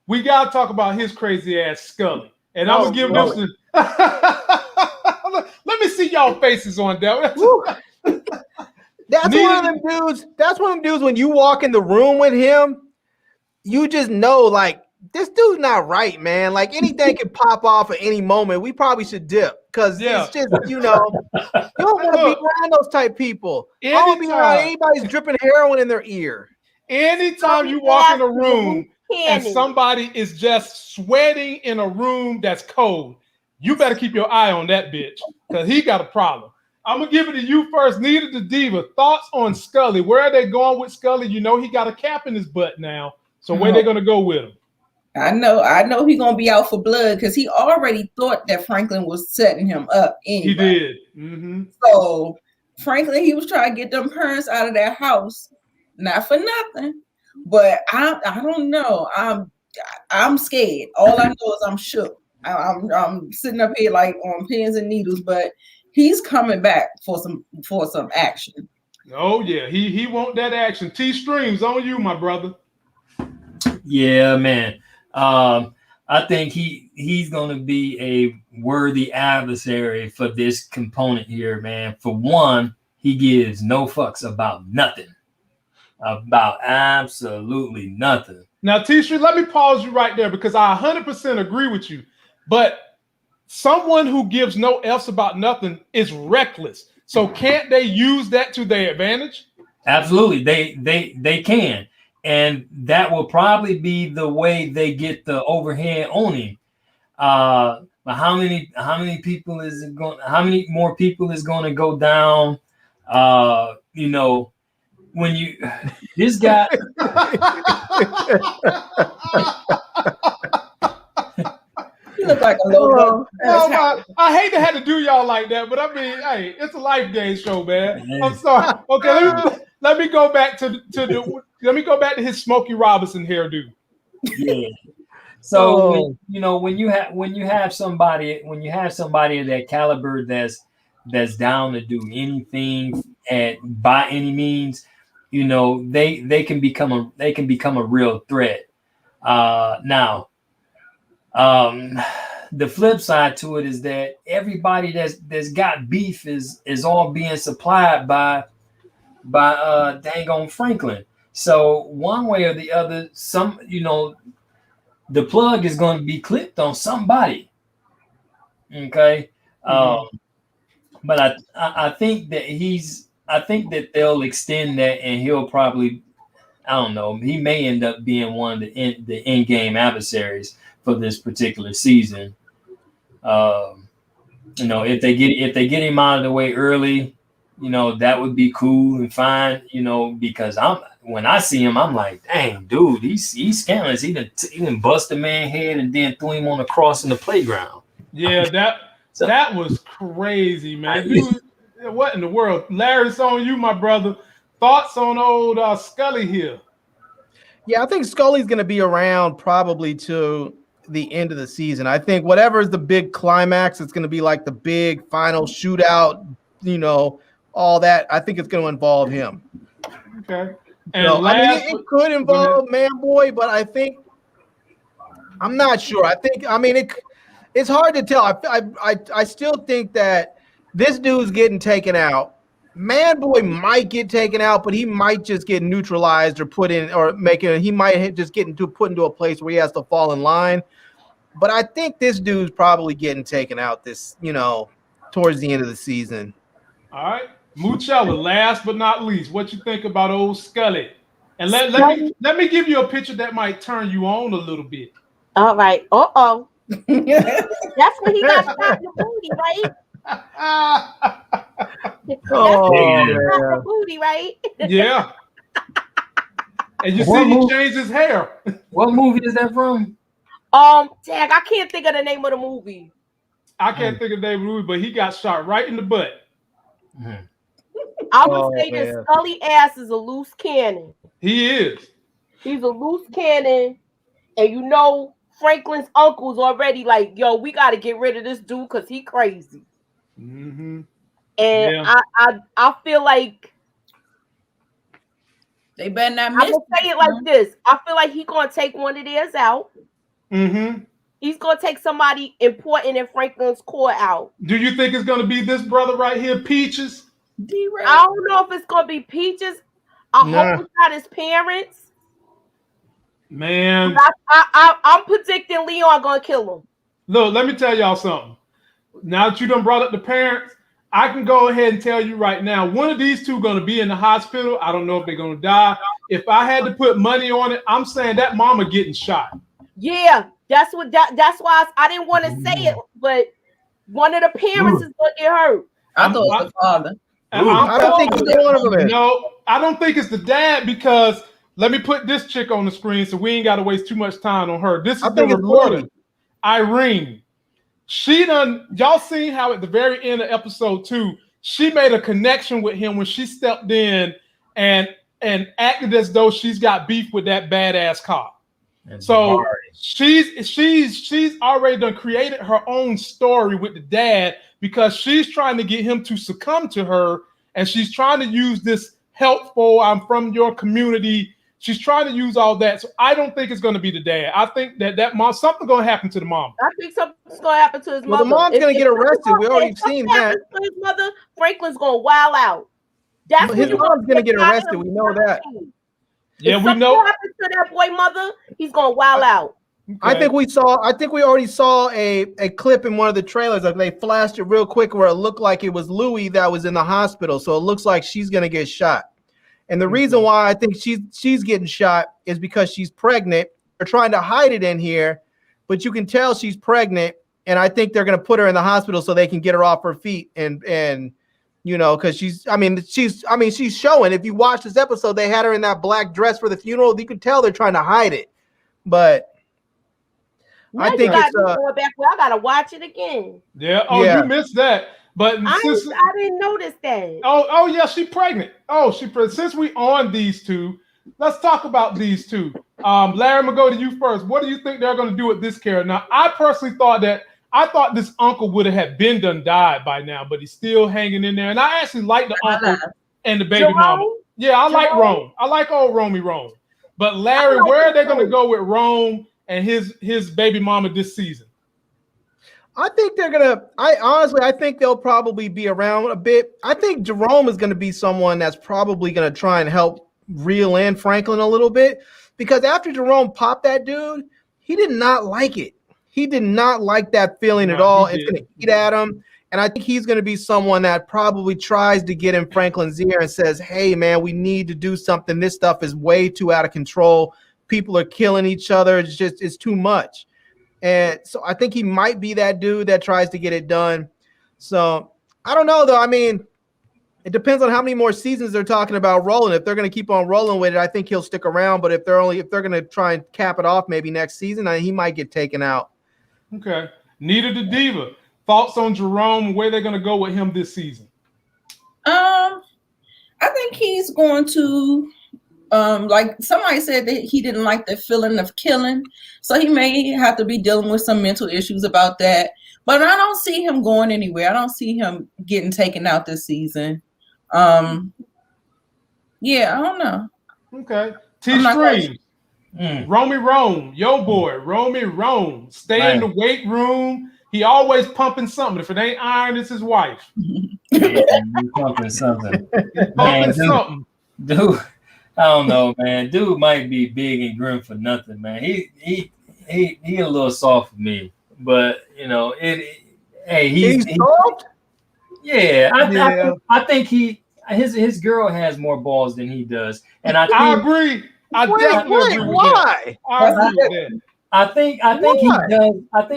We gotta talk about his crazy ass Scully. And I'm gonna give this let me see y'all faces on that. That's one of them dudes. That's one of them dudes when you walk in the room with him, you just know like this dude's not right, man. Like anything can pop off at any moment. We probably should dip because it's just, you don't want to be around those type people. I don't want to be around anybody's dripping heroin in their ear. Anytime you walk in a room and somebody is just sweating in a room that's cold, you better keep your eye on that bitch because he got a problem. I'm going to give it to you first. Nita the Diva, thoughts on Scully. Where are they going with Scully? You know he got a cap in his butt now. So where they going to go with him? I know he's gonna be out for blood because he already thought that Franklin was setting him up anyway. He did. Mm-hmm. So Franklin, he was trying to get them parents out of their house, not for nothing. But I don't know. I'm scared. All I know is I'm shook. I'm sitting up here like on pins and needles. But he's coming back for some action. Oh yeah, he want that action. T-Streams on you, my brother. Yeah, man. I think he's going to be a worthy adversary for this component here, man. For one, he gives no fucks about nothing. About absolutely nothing. Now, T-Street, let me pause you right there because I 100% agree with you. But someone who gives no F's about nothing is reckless. So can't they use that to their advantage? Absolutely. They can. And that will probably be the way they get the overhead on him. But how many people is it going? How many more people is going to go down? You know, when you this guy. You look like a logo. I hate to have to do y'all like that, but I mean, hey, it's a life game show, man. I'm sorry. Okay, let me go back to his Smokey Robinson hairdo. Yeah. So when you have somebody of that caliber that's down to do anything by any means, you know, they can become a real threat. Now, the flip side to it is that everybody that's got beef is all being supplied by dang on Franklin. So one way or the other, the plug is going to be clipped on somebody. Okay. But I think that they'll extend that, and he'll probably, I don't know, he may end up being one of the in-game adversaries for this particular season. If they get him out of the way early, that would be cool and fine, because when I see him, I'm like, dang, dude, he's scandalous. He done bust a man's head and then threw him on the cross in the playground. Yeah, that was crazy, man. Dude, what in the world? Larry, it's on you, my brother. Thoughts on old Scully here? Yeah, I think Scully's going to be around probably to the end of the season. I think whatever is the big climax, it's going to be like the big final shootout, all that. I think it's going to involve him. Okay. And it could involve Manboy, but I'm not sure. It's hard to tell. I still think that this dude's getting taken out. Manboy might get taken out, but he might just get neutralized or he might just put into a place where he has to fall in line. But I think this dude's probably getting taken out towards the end of the season. All right. Muchella, last but not least, what you think about old Scully? And let me give you a picture that might turn you on a little bit. All right. Uh-oh. That's when he got shot in the booty, right? The booty, right? Yeah. And you see he changed his hair. What movie is that from? Tag, I can't think of the name of the movie. I can't think of the name of the movie, but he got shot right in the butt. I would say that Scully ass is a loose cannon. He is. He's a loose cannon. And Franklin's uncle's already like, yo, we got to get rid of this dude because he crazy. Mm-hmm. And yeah. I feel like they better not miss. I will say it like this. I feel like he's going to take one of theirs out. Mm-hmm. He's going to take somebody important in Franklin's core out. Do you think it's going to be this brother right here, Peaches? I don't know if it's going to be Peaches. I hope it's not his parents. Man. I'm predicting Leon going to kill him. Look, let me tell y'all something. Now that you done brought up the parents, I can go ahead and tell you right now, one of these two going to be in the hospital. I don't know if they're going to die. If I had to put money on it, I'm saying that mama getting shot. Yeah, that's why I didn't want to say it, but one of the parents is going to get hurt. I thought it was the father. I don't think it's one of them. No, I don't think it's the dad because let me put this chick on the screen so we ain't got to waste too much time on her. This is the reporter, Irene. She done, y'all seen how at the very end of episode 2, she made a connection with him when she stepped in and acted as though she's got beef with that badass cop. So she's already done created her own story with the dad because she's trying to get him to succumb to her, and she's trying to use this helpful, I'm from your community. She's trying to use all that. So I don't think it's going to be the dad. I think that mom, something's going to happen to the mom. I think something's going to happen to his mother. The mom's going to get arrested. We already seen that. To his mother, Franklin's going to wild out. That's his mom's going to get arrested. We know that. Yeah, if we know. Happens to that boy mother, he's going to wild out. Okay. I think we already saw a clip in one of the trailers. Like they flashed it real quick where it looked like it was Louie that was in the hospital. So it looks like she's going to get shot. And the reason why I think she's getting shot is because she's pregnant. They're trying to hide it in here, but you can tell she's pregnant. And I think they're going to put her in the hospital so they can get her off her feet. And you know, because she's showing. If you watch this episode, they had her in that black dress for the funeral. You could tell they're trying to hide it. But I think it's going back. I gotta watch it again. Yeah. Oh, you missed that. But I didn't notice that. Oh yeah, she's pregnant. Since we on these two, let's talk about these two. Larry, I'm gonna go to you first. What do you think they're gonna do with this character? Now, I personally thought this uncle would have been died by now, but he's still hanging in there. And I actually like the uncle and the baby Jerome? mama. Yeah, I like Rome. I like old Romey Rome. But Larry, where are they gonna go with Rome and his baby mama this season? I think I think they'll probably be around a bit. I think Jerome is going to be someone that's probably going to try and help reel in Franklin a little bit, because after Jerome popped that dude, he did not like it. He did not like that feeling at all. It's going to eat at him. And I think he's going to be someone that probably tries to get in Franklin's ear and says, hey, man, we need to do something. This stuff is way too out of control. People are killing each other. It's too much. And so I think he might be that dude that tries to get it done. So I don't know, though. I mean, it depends on how many more seasons they're talking about rolling. If they're going to keep on rolling with it, I think he'll stick around. But if they're going to try and cap it off maybe next season, he might get taken out. Okay. Nita the Diva, thoughts on Jerome, where they're going to go with him this season? I think he's going to like somebody said that he didn't like the feeling of killing, so he may have to be dealing with some mental issues about that. But I don't see him going anywhere. I don't see him getting taken out this season. Yeah, I don't know. Okay. T-Stream. Romey Rome, yo boy, Romey Rome. Stay in the weight room. He always pumping something. If it ain't iron, it's his wife. Yeah, pumping something. Pumping something. Dude, I don't know, man. Dude might be big and grim for nothing, man. He a little soft for me, but you know he's soft. Yeah, I think his girl has more balls than he does, and I agree. I definitely agree. Why? I think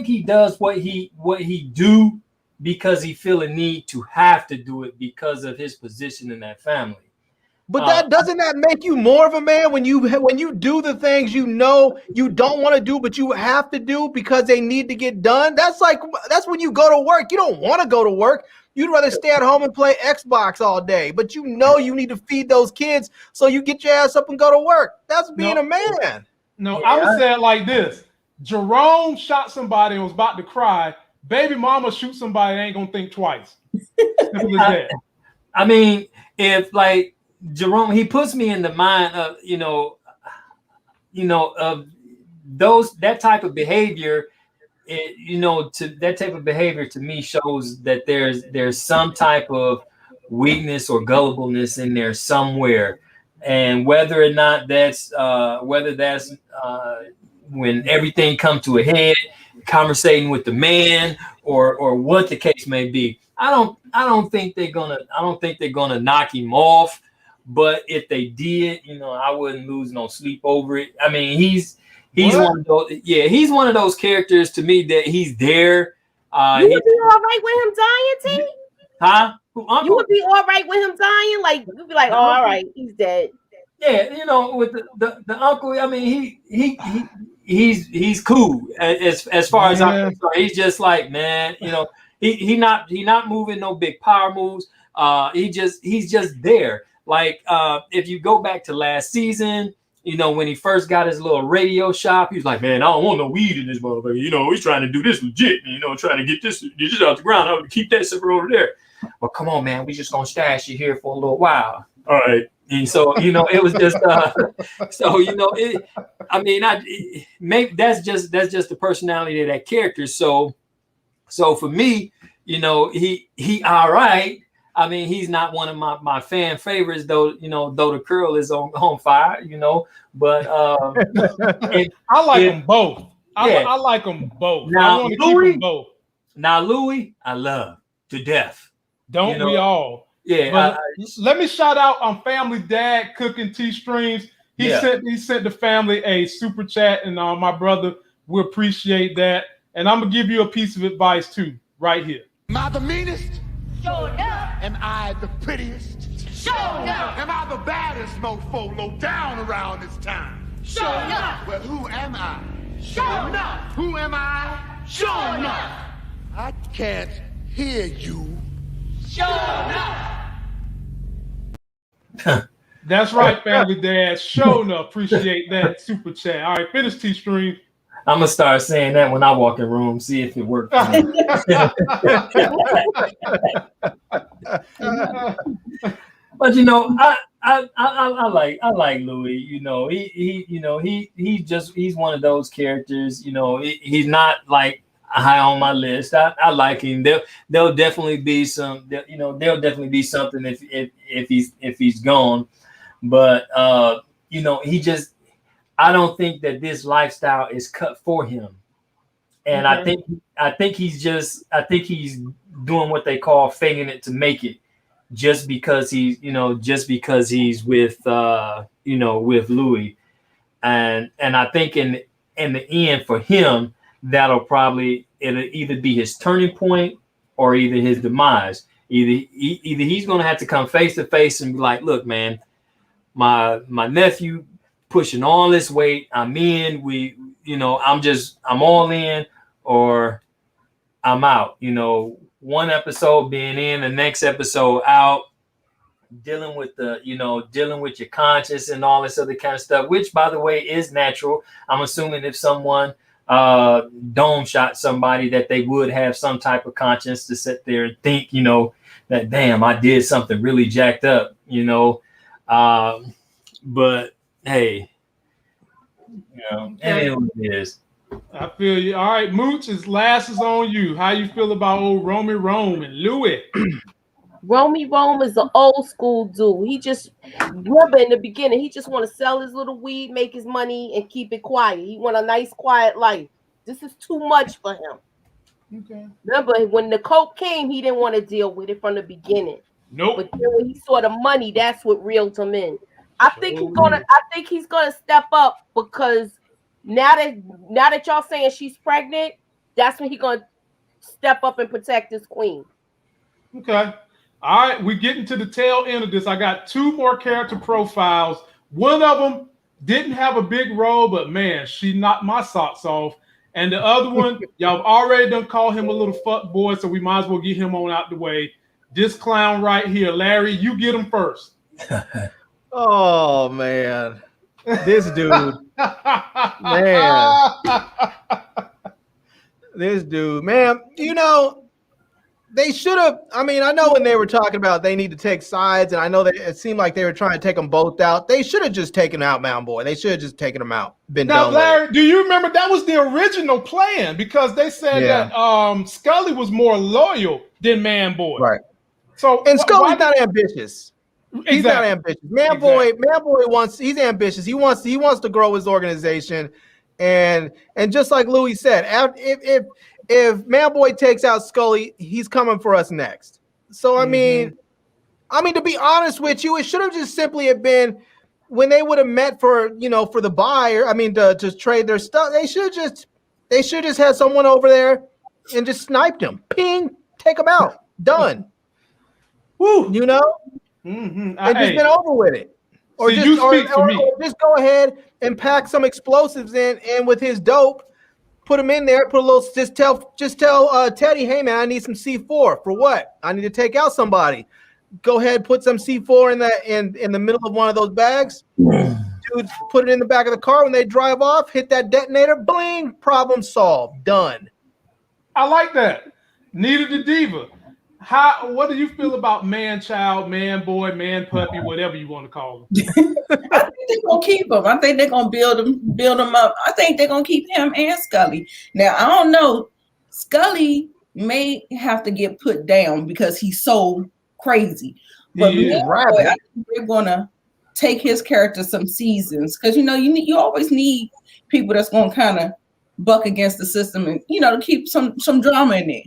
he does what he do because he feel a need to have to do it because of his position in that family. But doesn't that make you more of a man when you do the things you know you don't want to do, but you have to do because they need to get done? That's when you go to work. You don't want to go to work. You'd rather stay at home and play Xbox all day, but you know you need to feed those kids, so you get your ass up and go to work. That's being a man. No, I would say it like this. Jerome shot somebody and was about to cry. Baby mama shoot somebody and ain't gonna think twice. I mean, if like Jerome, he puts me in the mind of of that type of behavior. That type of behavior to me shows that there's some type of weakness or gullibleness in there somewhere, and whether or not that's when everything comes to a head, conversating with the man or what the case may be. I don't think they're gonna knock him off. But if they did, I wouldn't lose no sleep over it. I mean, he's one of those. Yeah, he's one of those characters to me that he's there. You would be all right with him dying, T? Huh? You would be all right with him dying? Like you'd be like, oh, all right, he's dead. Yeah, with the uncle. I mean, he's cool as far as I'm concerned. He's just like, man, he not moving no big power moves. He's just there. Like if you go back to last season, you know, when he first got his little radio shop, he was like, man, I don't want no weed in this motherfucker. You know, he's trying to do this legit, you know, trying to get this out the ground. I'm gonna keep that sucker over there. Well, come on, man, we just gonna stash you here for a little while. All right. And so, you know, it was just so, you know, maybe that's just the personality of that character. So for me, you know, he all right. I mean, he's not one of my fan favorites, though, you know, though the curl is on fire, you know, but I like them both. I like them both. Now, I want to keep them both. Now, Louie, I love to death. Don't you know? We all? Yeah. Let me shout out on Family Dad Cooking Tea Streams. He sent the family a super chat, and my brother will appreciate that. And I'm gonna give you a piece of advice too, right here. Am I the meanest? Sure enough. Am I the prettiest? Sure enough. Am I the baddest mofo low down around this town? Sure enough. Well, who am I? Sure enough. Who am I? Sure enough. I can't hear you. Sure enough. That's right, Family Dad. Sure enough, appreciate that super chat. All right, finish T Stream. I'm gonna start saying that when I walk in room, see if it works. But you know, I like Louie. You know, he's one of those characters. You know, he's not like high on my list. I like him. There'll definitely be some. You know, there'll definitely be something if he's gone. But you know, I don't think that this lifestyle is cut for him. And I think he's doing what they call faking it to make it, just because he's with with Louie. And I think in the end for him, it'll either be his turning point or either his demise. Either he's gonna have to come face to face and be like, look, man, my nephew pushing all this weight. I'm in. I'm all in, or I'm out. You know, one episode being in, the next episode out, dealing with your conscience and all this other kind of stuff, which, by the way, is natural. I'm assuming if someone dome shot somebody, that they would have some type of conscience to sit there and think, you know, that damn, I did something really jacked up, you know. But hey, you know, it is what it is. I feel you. All right, Mooch, last is on you. How you feel about old Rome and Louie? Rome is an old school dude. He just, remember in the beginning, he just want to sell his little weed, make his money, and keep it quiet. He want a nice, quiet life. This is too much for him. Okay. Remember, when the coke came, he didn't want to deal with it from the beginning. Nope. But then when he saw the money, that's what reeled him in. I think he's gonna step up, because now that y'all saying she's pregnant, that's when he's gonna step up and protect his queen. Okay. All right, we're getting to the tail end of this. I got two more character profiles. One of them didn't have a big role, but man, she knocked my socks off. And the other one, y'all already done called him a little fuck boy, so we might as well get him on out the way. This clown right here, Larry, you get him first. Oh man, this dude, man, this dude, man. You know, they should have. I mean, I know when they were talking about they need to take sides, and I know that it seemed like they were trying to take them both out. They should have just taken out Manboy. They should have just taken him out. Now, Larry, do you remember that was the original plan? Because they said that Scully was more loyal than Manboy. Right. So and Scully's not ambitious. He's not ambitious. Manboy he's ambitious. He wants to grow his organization, and just like Louie said, if Manboy takes out Scully, he's coming for us next. So I mean, to be honest with you, it should have just simply have been when they would have met for the buyer. I mean, to trade their stuff. They should just had someone over there and just sniped him. Ping, take him out. Done. Woo, you know. And just been over with it, or just go ahead and pack some explosives in with his dope, put him in there, put a little. Just tell Teddy, hey man, I need some C4 for what? I need to take out somebody. go ahead, put some C4 in the middle of one of those bags. Dudes put it in the back of the car when they drive off, hit that detonator, bling, problem solved, done. I like that. Nita the Diva. What do you feel about man child, man boy, man puppy, whatever you want to call them? I think they're gonna keep him. I think they're gonna build him up. I think they're gonna keep him and Scully. Now I don't know. Scully may have to get put down because he's so crazy. But Manboy, I think they're gonna take his character some seasons because you always need people that's gonna kind of buck against the system and to keep some drama in there.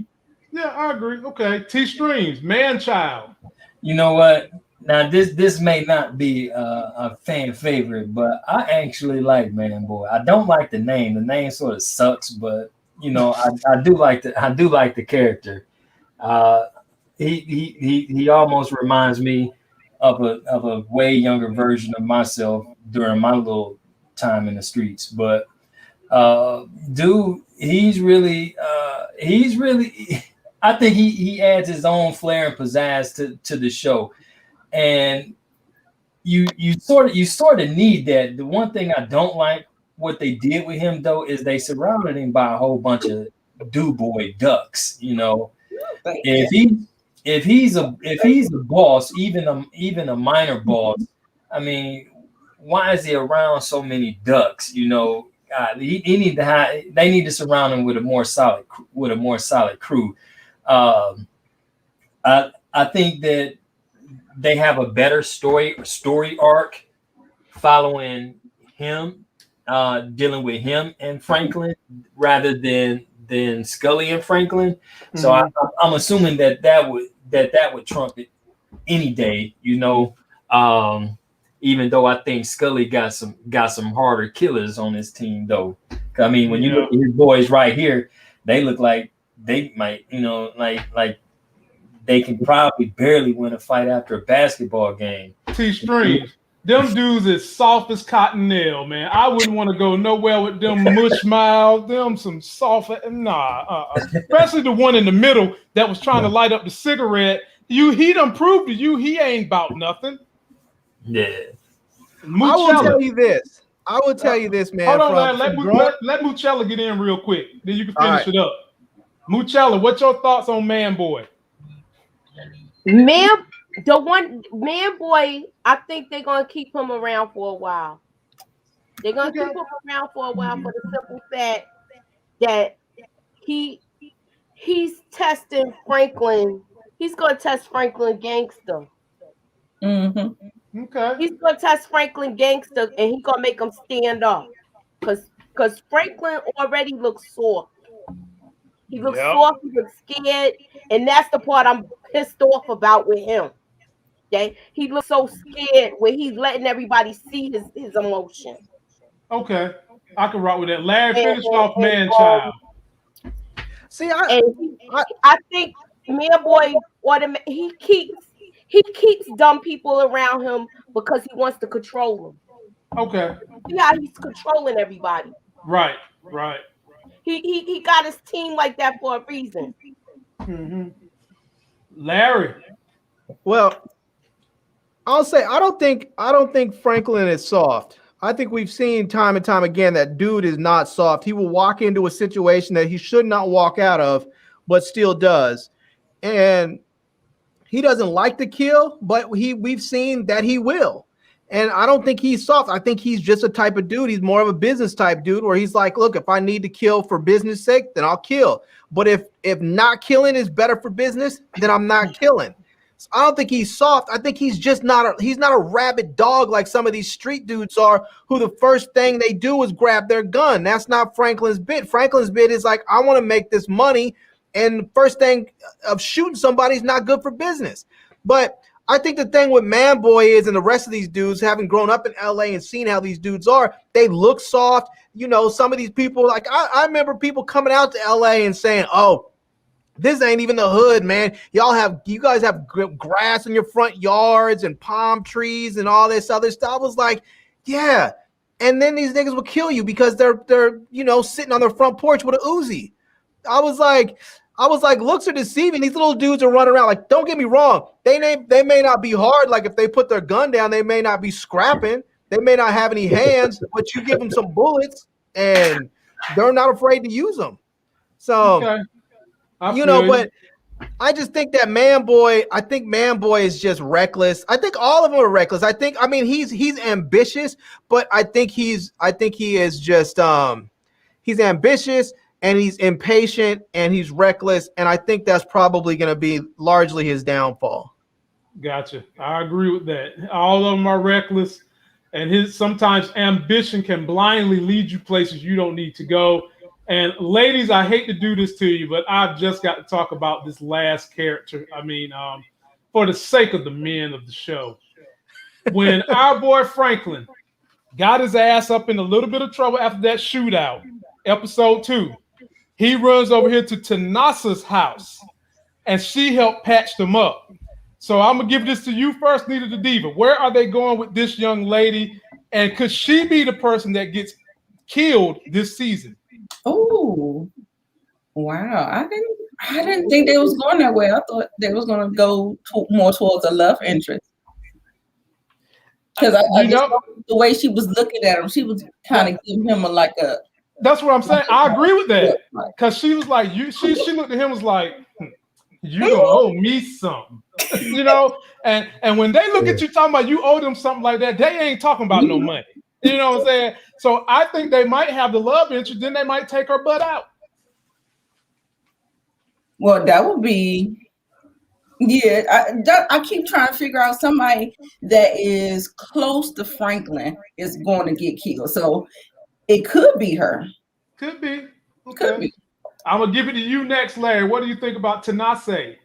Yeah, I agree. Okay, T Streams, man child. You know what? Now this may not be a fan favorite, but I actually like Manboy. I don't like the name. The name sort of sucks, but I do like the character. He almost reminds me of a way younger version of myself during my little time in the streets. But dude, he's really I think he adds his own flair and pizzazz to the show, and you sort of need that. The one thing I don't like what they did with him though is they surrounded him by a whole bunch of boy ducks. If he's a boss, even a minor boss, I mean, why is he around so many ducks? They need to surround him with a more solid crew. I think that they have a better story arc following him, dealing with him and Franklin rather than Scully and Franklin. So I'm assuming that would trump it any day. Even though I think Scully got some harder killers on his team though. I mean, when you look at his boys right here, they look like they might, like they can probably barely win a fight after a basketball game. T-Streams, them dudes is soft as cotton nail, man. I wouldn't want to go nowhere with them mush mouths, them some soft, especially the one in the middle that was trying to light up the cigarette. He done proved to you he ain't about nothing. Yeah. I will tell you this, man. Hold on, let Muchella get in real quick. Then you can finish it up. Muchella, what's your thoughts on Manboy? Manboy, I think they're gonna keep him around for a while. They're gonna keep him around for a while for the simple fact that he's testing Franklin. He's gonna test Franklin gangster. Mm-hmm. Okay. He's gonna test Franklin gangster, and he's gonna make him stand up, because Franklin already looks soft. He looks soft. He looks scared, and that's the part I'm pissed off about with him. Okay, he looks so scared when he's letting everybody see his emotion. Okay, I can rock with that. Larry, finish off man child. See, I think Manboy he keeps dumb people around him because he wants to control them. Okay. See how he's controlling everybody. Right. He got his team like that for a reason. Mm-hmm. Larry. Well, I'll say I don't think Franklin is soft. I think we've seen time and time again that dude is not soft. He will walk into a situation that he should not walk out of, but still does. And he doesn't like to kill, but we've seen that he will. And I don't think he's soft. I think he's just a type of dude. He's more of a business type dude where he's like, look, if I need to kill for business sake, then I'll kill. But if not killing is better for business, then I'm not killing. So I don't think he's soft. I think he's just he's not a rabid dog like some of these street dudes are, who the first thing they do is grab their gun. That's not Franklin's bit. Franklin's bit is like, I want to make this money. And the first thing of shooting somebody is not good for business. But I think the thing with Manboy is, and the rest of these dudes, having grown up in LA and seen how these dudes are, they look soft. Some of these people, like I remember people coming out to LA and saying, oh, this ain't even the hood, man. You guys have grass in your front yards and palm trees and all this other stuff. I was like, yeah. And then these niggas will kill you because they're sitting on their front porch with an Uzi. I was like, I was like, looks are deceiving. These little dudes are running around. Like, don't get me wrong. They may not be hard. Like, if they put their gun down, they may not be scrapping. They may not have any hands, but you give them some bullets and they're not afraid to use them. So, Okay. But I just think that Manboy is just reckless. I think all of them are reckless. He's ambitious, but I think he is just he's ambitious and he's impatient and he's reckless. And I think that's probably going to be largely his downfall. Gotcha. I agree with that. All of them are reckless, and sometimes ambition can blindly lead you places you don't need to go. And ladies, I hate to do this to you, but I've just got to talk about this last character. For the sake of the men of the show, when our boy Franklin got his ass up in a little bit of trouble after that shootout, episode 2, he runs over here to Tanasa's house, and she helped patch them up. So I'm gonna give this to you first, Nita the Diva. Where are they going with this young lady, and could she be the person that gets killed this season? Oh, wow! I didn't think they was going that way. I thought they was going to go more towards a love interest. Because the way she was looking at him, she was kind of giving him a. That's what I'm saying. I agree with that, because she was like, she looked at him was like, you don't owe me something, And when they look at you talking about you owe them something like that, they ain't talking about no money. You know what I'm saying? So I think they might have the love interest, then they might take her butt out. Well, that would be, I keep trying to figure out somebody that is close to Franklin is going to get killed. So it could be her. Could be. Okay. Could be. I'm going to give it to you next, Larry. What do you think about Tanase?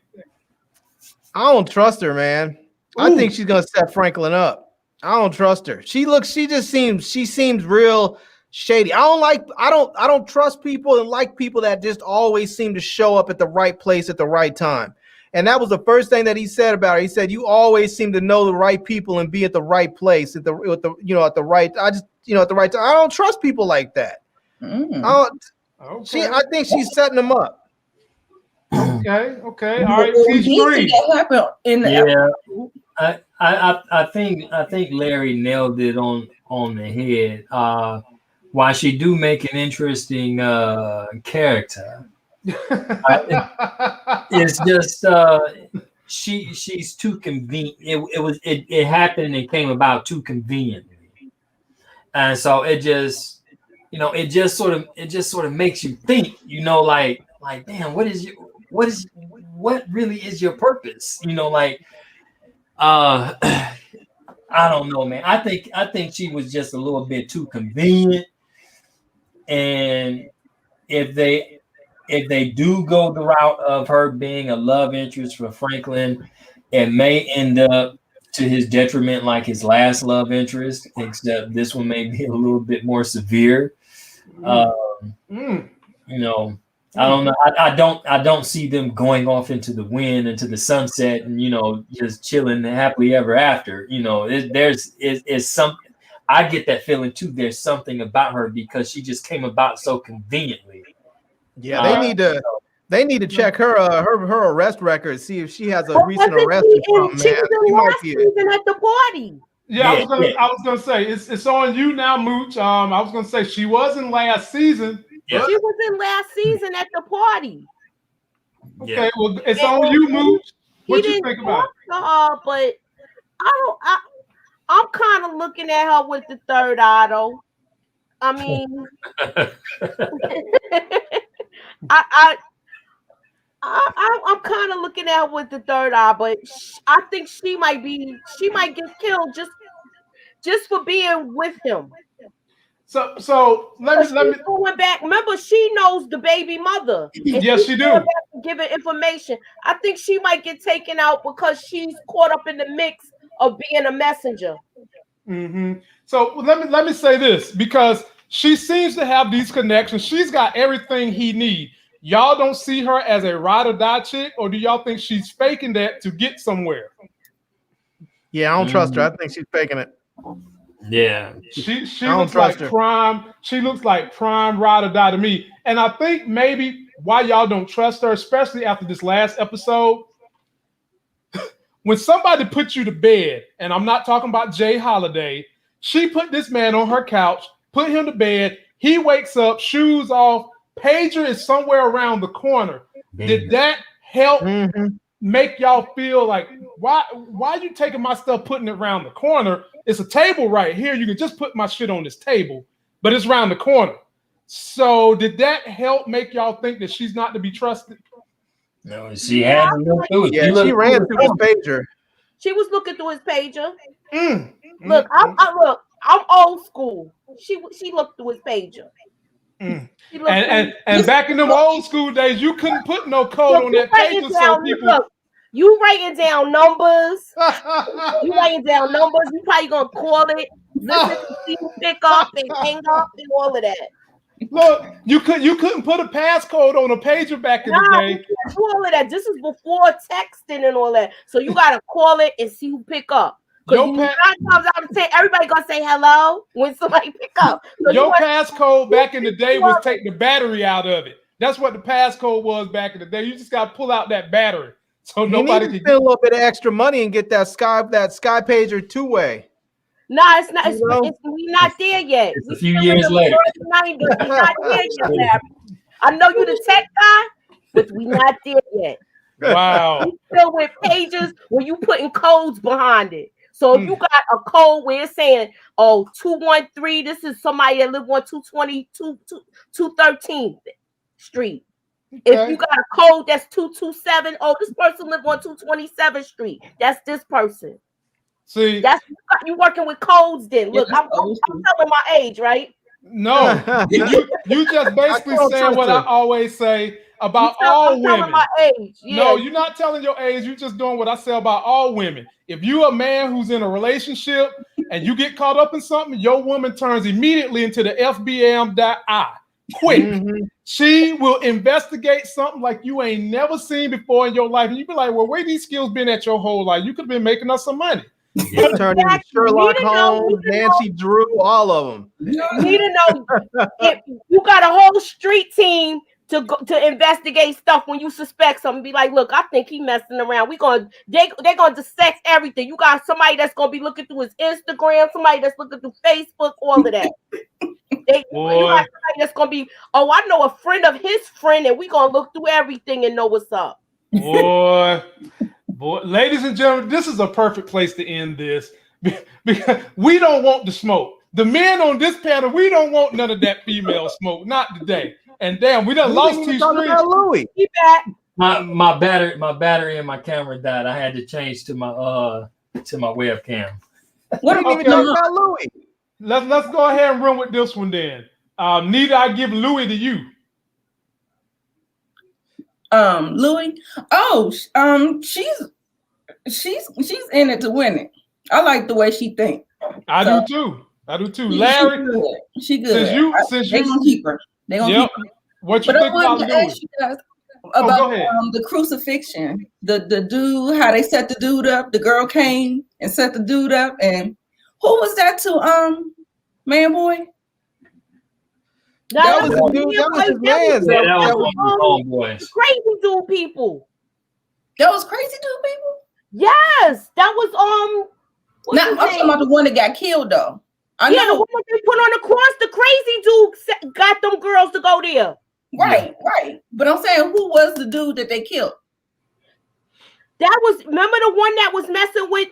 I don't trust her, man. Ooh. I think she's going to set Franklin up. I don't trust her. She seems real shady. I don't trust people and like people that just always seem to show up at the right place at the right time. And that was the first thing that he said about her. He said, you always seem to know the right people and be at the right place at the right time. I don't trust people like that. I think she's setting them up. Okay. All right. That happened in the episode. I think Larry nailed it on the head. While she do make an interesting character, it's just she's too convenient. It happened and it came about too conveniently, and so it just sort of makes you think. Like damn, what really is your purpose? I don't know, man. I think she was just a little bit too convenient. And if they do go the route of her being a love interest for Franklin, it may end up to his detriment, like his last love interest, except this one may be a little bit more severe. I don't know. I don't see them going off into the wind, into the sunset, and just chilling happily ever after. There's something. I get that feeling too. There's something about her because she just came about so conveniently. Yeah, they need to check her arrest record, see if she has a recent arrest or something. She was in last season at the party. Yeah, I was gonna say it's on you now, Mooch. I was gonna say she was in last season. Yeah. She was in last season at the party. Okay, well, it's on you, Mooch. What you think about it? But I'm kind of looking at her with the third eye, though. I mean, I'm kind of looking at her with the third eye, but I think she might get killed just for being with him. So let me going back. Remember, she knows the baby mother. Yes, she do. Giving information. I think she might get taken out because she's caught up in the mix of being a messenger. Mm-hmm. So let me say this, because she seems to have these connections. She's got everything he needs. Y'all don't see her as a ride or die chick, or do y'all think she's faking that to get somewhere? Yeah, I don't trust her. I think she's faking it. Yeah, she looks like prime. She looks like prime ride or die to me. And I think maybe why y'all don't trust her, especially after this last episode. When somebody puts you to bed, and I'm not talking about Jay Holiday, she put this man on her couch, put him to bed. He wakes up, shoes off, pager is somewhere around the corner. Did that help make y'all feel like, why are you taking my stuff, putting it around the corner? It's a table right here. You can just put my shit on this table, but it's around the corner. So did that help make y'all think that she's not to be trusted? No, she had to look through it. Yeah, she ran through his pager. She was looking through his pager. Look, I'm old school. She looked through his pager. And back in them old school days, you couldn't put no code on that pager, so people. Look, you writing down numbers. You writing down numbers. You probably gonna call it, listen to see who pick up and hang up and all of that. Look, you couldn't put a passcode on a pager back in the day. You can't do all of that. This is before texting and all that. So you gotta call it and see who pick up. Because 9 times out of 10, everybody gonna say hello when somebody pick up. So your passcode back in the day was take the battery out of it. That's what the passcode was back in the day. You just gotta pull out that battery, so nobody can spend a little bit of extra money and get that sky pager 2-way. No, it's not. We're not there yet. It's a few years later. We're not there yet. I know you the tech guy, but we're not there yet. Wow. We still with pages where you putting codes behind it. So if you got a code where it's saying, 213, this is somebody that live on 220, 213th Street. Okay. If you got a code that's 227, this person live on 227th Street. That's this person. See, that's you working with codes. Then look, I'm telling my age, right? No, you just basically saying what I always say about all women. My age. Yeah. No, you're not telling your age. You're just doing what I say about all women. If you're a man who's in a relationship and you get caught up in something, your woman turns immediately into the FBM.I. Quick. She will investigate something like you ain't never seen before in your life, and you be like, "Well, where these skills been at your whole life? You could have been making us some money." Turned into Sherlock Holmes, Nancy Drew, all of them. You need to know if you got a whole street team to investigate stuff when you suspect something. Be like, look, I think he messing around. They're gonna dissect everything. You got somebody that's gonna be looking through his Instagram, somebody that's looking through Facebook, all of that. You got somebody that's gonna be, I know a friend of his friend, and we gonna look through everything and know what's up. Boy, ladies and gentlemen, this is a perfect place to end this because we don't want the smoke. The men on this panel, we don't want none of that female smoke. Not today. And damn, we done lost Louie. He back. My battery and my camera died. I had to change to my webcam. What did you even talk about Louie? Let's go ahead and run with this one then. Nita, I give Louie to you. Louie. She's in it to win it. I like the way she thinks. I do too. Larry, she good. Since they gonna keep her. They gonna keep her. What you think about Louie? About the crucifixion, the dude, how they set the dude up. The girl came and set the dude up, and who was that to Manboy? That was the dude. That was his man. That was crazy dude people. That was crazy dude people. Yes, that was Now I'm talking about the one that got killed though. I know the one they put on the cross. The crazy dude got them girls to go there. Right. But I'm saying, who was the dude that they killed? That was, remember the one that was messing with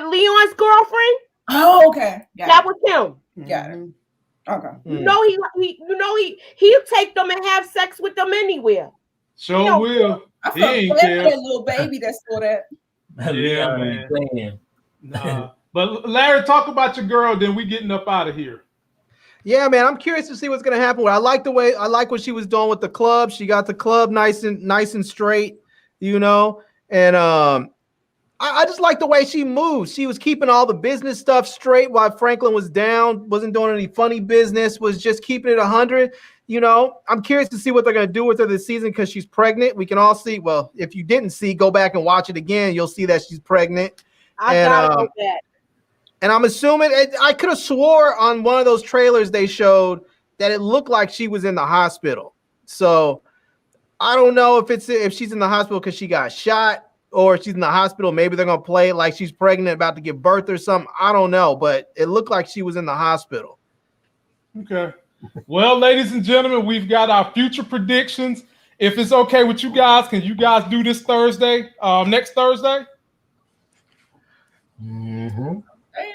Leon's girlfriend? Oh, okay. That was him. Got it. Okay. He'll take them and have sex with them anywhere. Sure will. I felt bad for that little baby that saw that. Yeah, man. Nah. But Larry, talk about your girl, then we getting up out of here. Yeah, man, I'm curious to see what's gonna happen. I like what she was doing with the club. She got the club nice and straight, and I just like the way she moves. She was keeping all the business stuff straight while Franklin was down, wasn't doing any funny business, was just keeping it 100. I'm curious to see what they're gonna do with her this season because she's pregnant. We can all see. Well, if you didn't see, go back and watch it again. You'll see that she's pregnant. I got that. And I'm assuming, I could have swore on one of those trailers they showed that it looked like she was in the hospital. So I don't know if she's in the hospital because she got shot, or she's in the hospital. Maybe they're gonna play it like she's pregnant, about to give birth or something. I don't know, but it looked like she was in the hospital. Okay. Well, ladies and gentlemen, we've got our future predictions. If it's okay with you guys, can you guys do this Thursday? Next Thursday? Mm-hmm.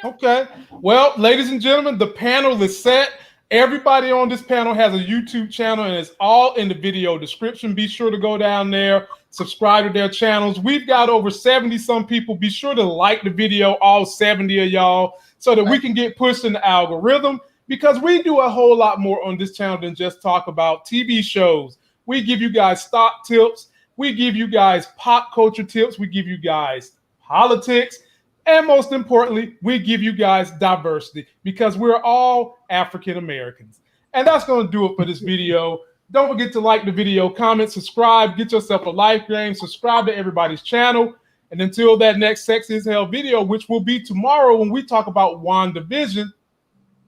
Okay. Well, ladies and gentlemen, the panel is set. Everybody on this panel has a YouTube channel, and it's all in the video description. Be sure to go down there, subscribe to their channels. We've got over 70-some people. Be sure to like the video, all 70 of y'all, so that we can get pushed in the algorithm, because we do a whole lot more on this channel than just talk about TV shows. We give you guys stock tips. We give you guys pop culture tips. We give you guys politics. And most importantly, we give you guys diversity, because we're all African Americans. And that's going to do it for this video. Don't forget to like the video, comment, subscribe, get yourself a life game, subscribe to everybody's channel. And until that next Sexy as Hell video, which will be tomorrow when we talk about WandaVision,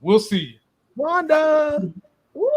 we'll see you. Wanda! Woo!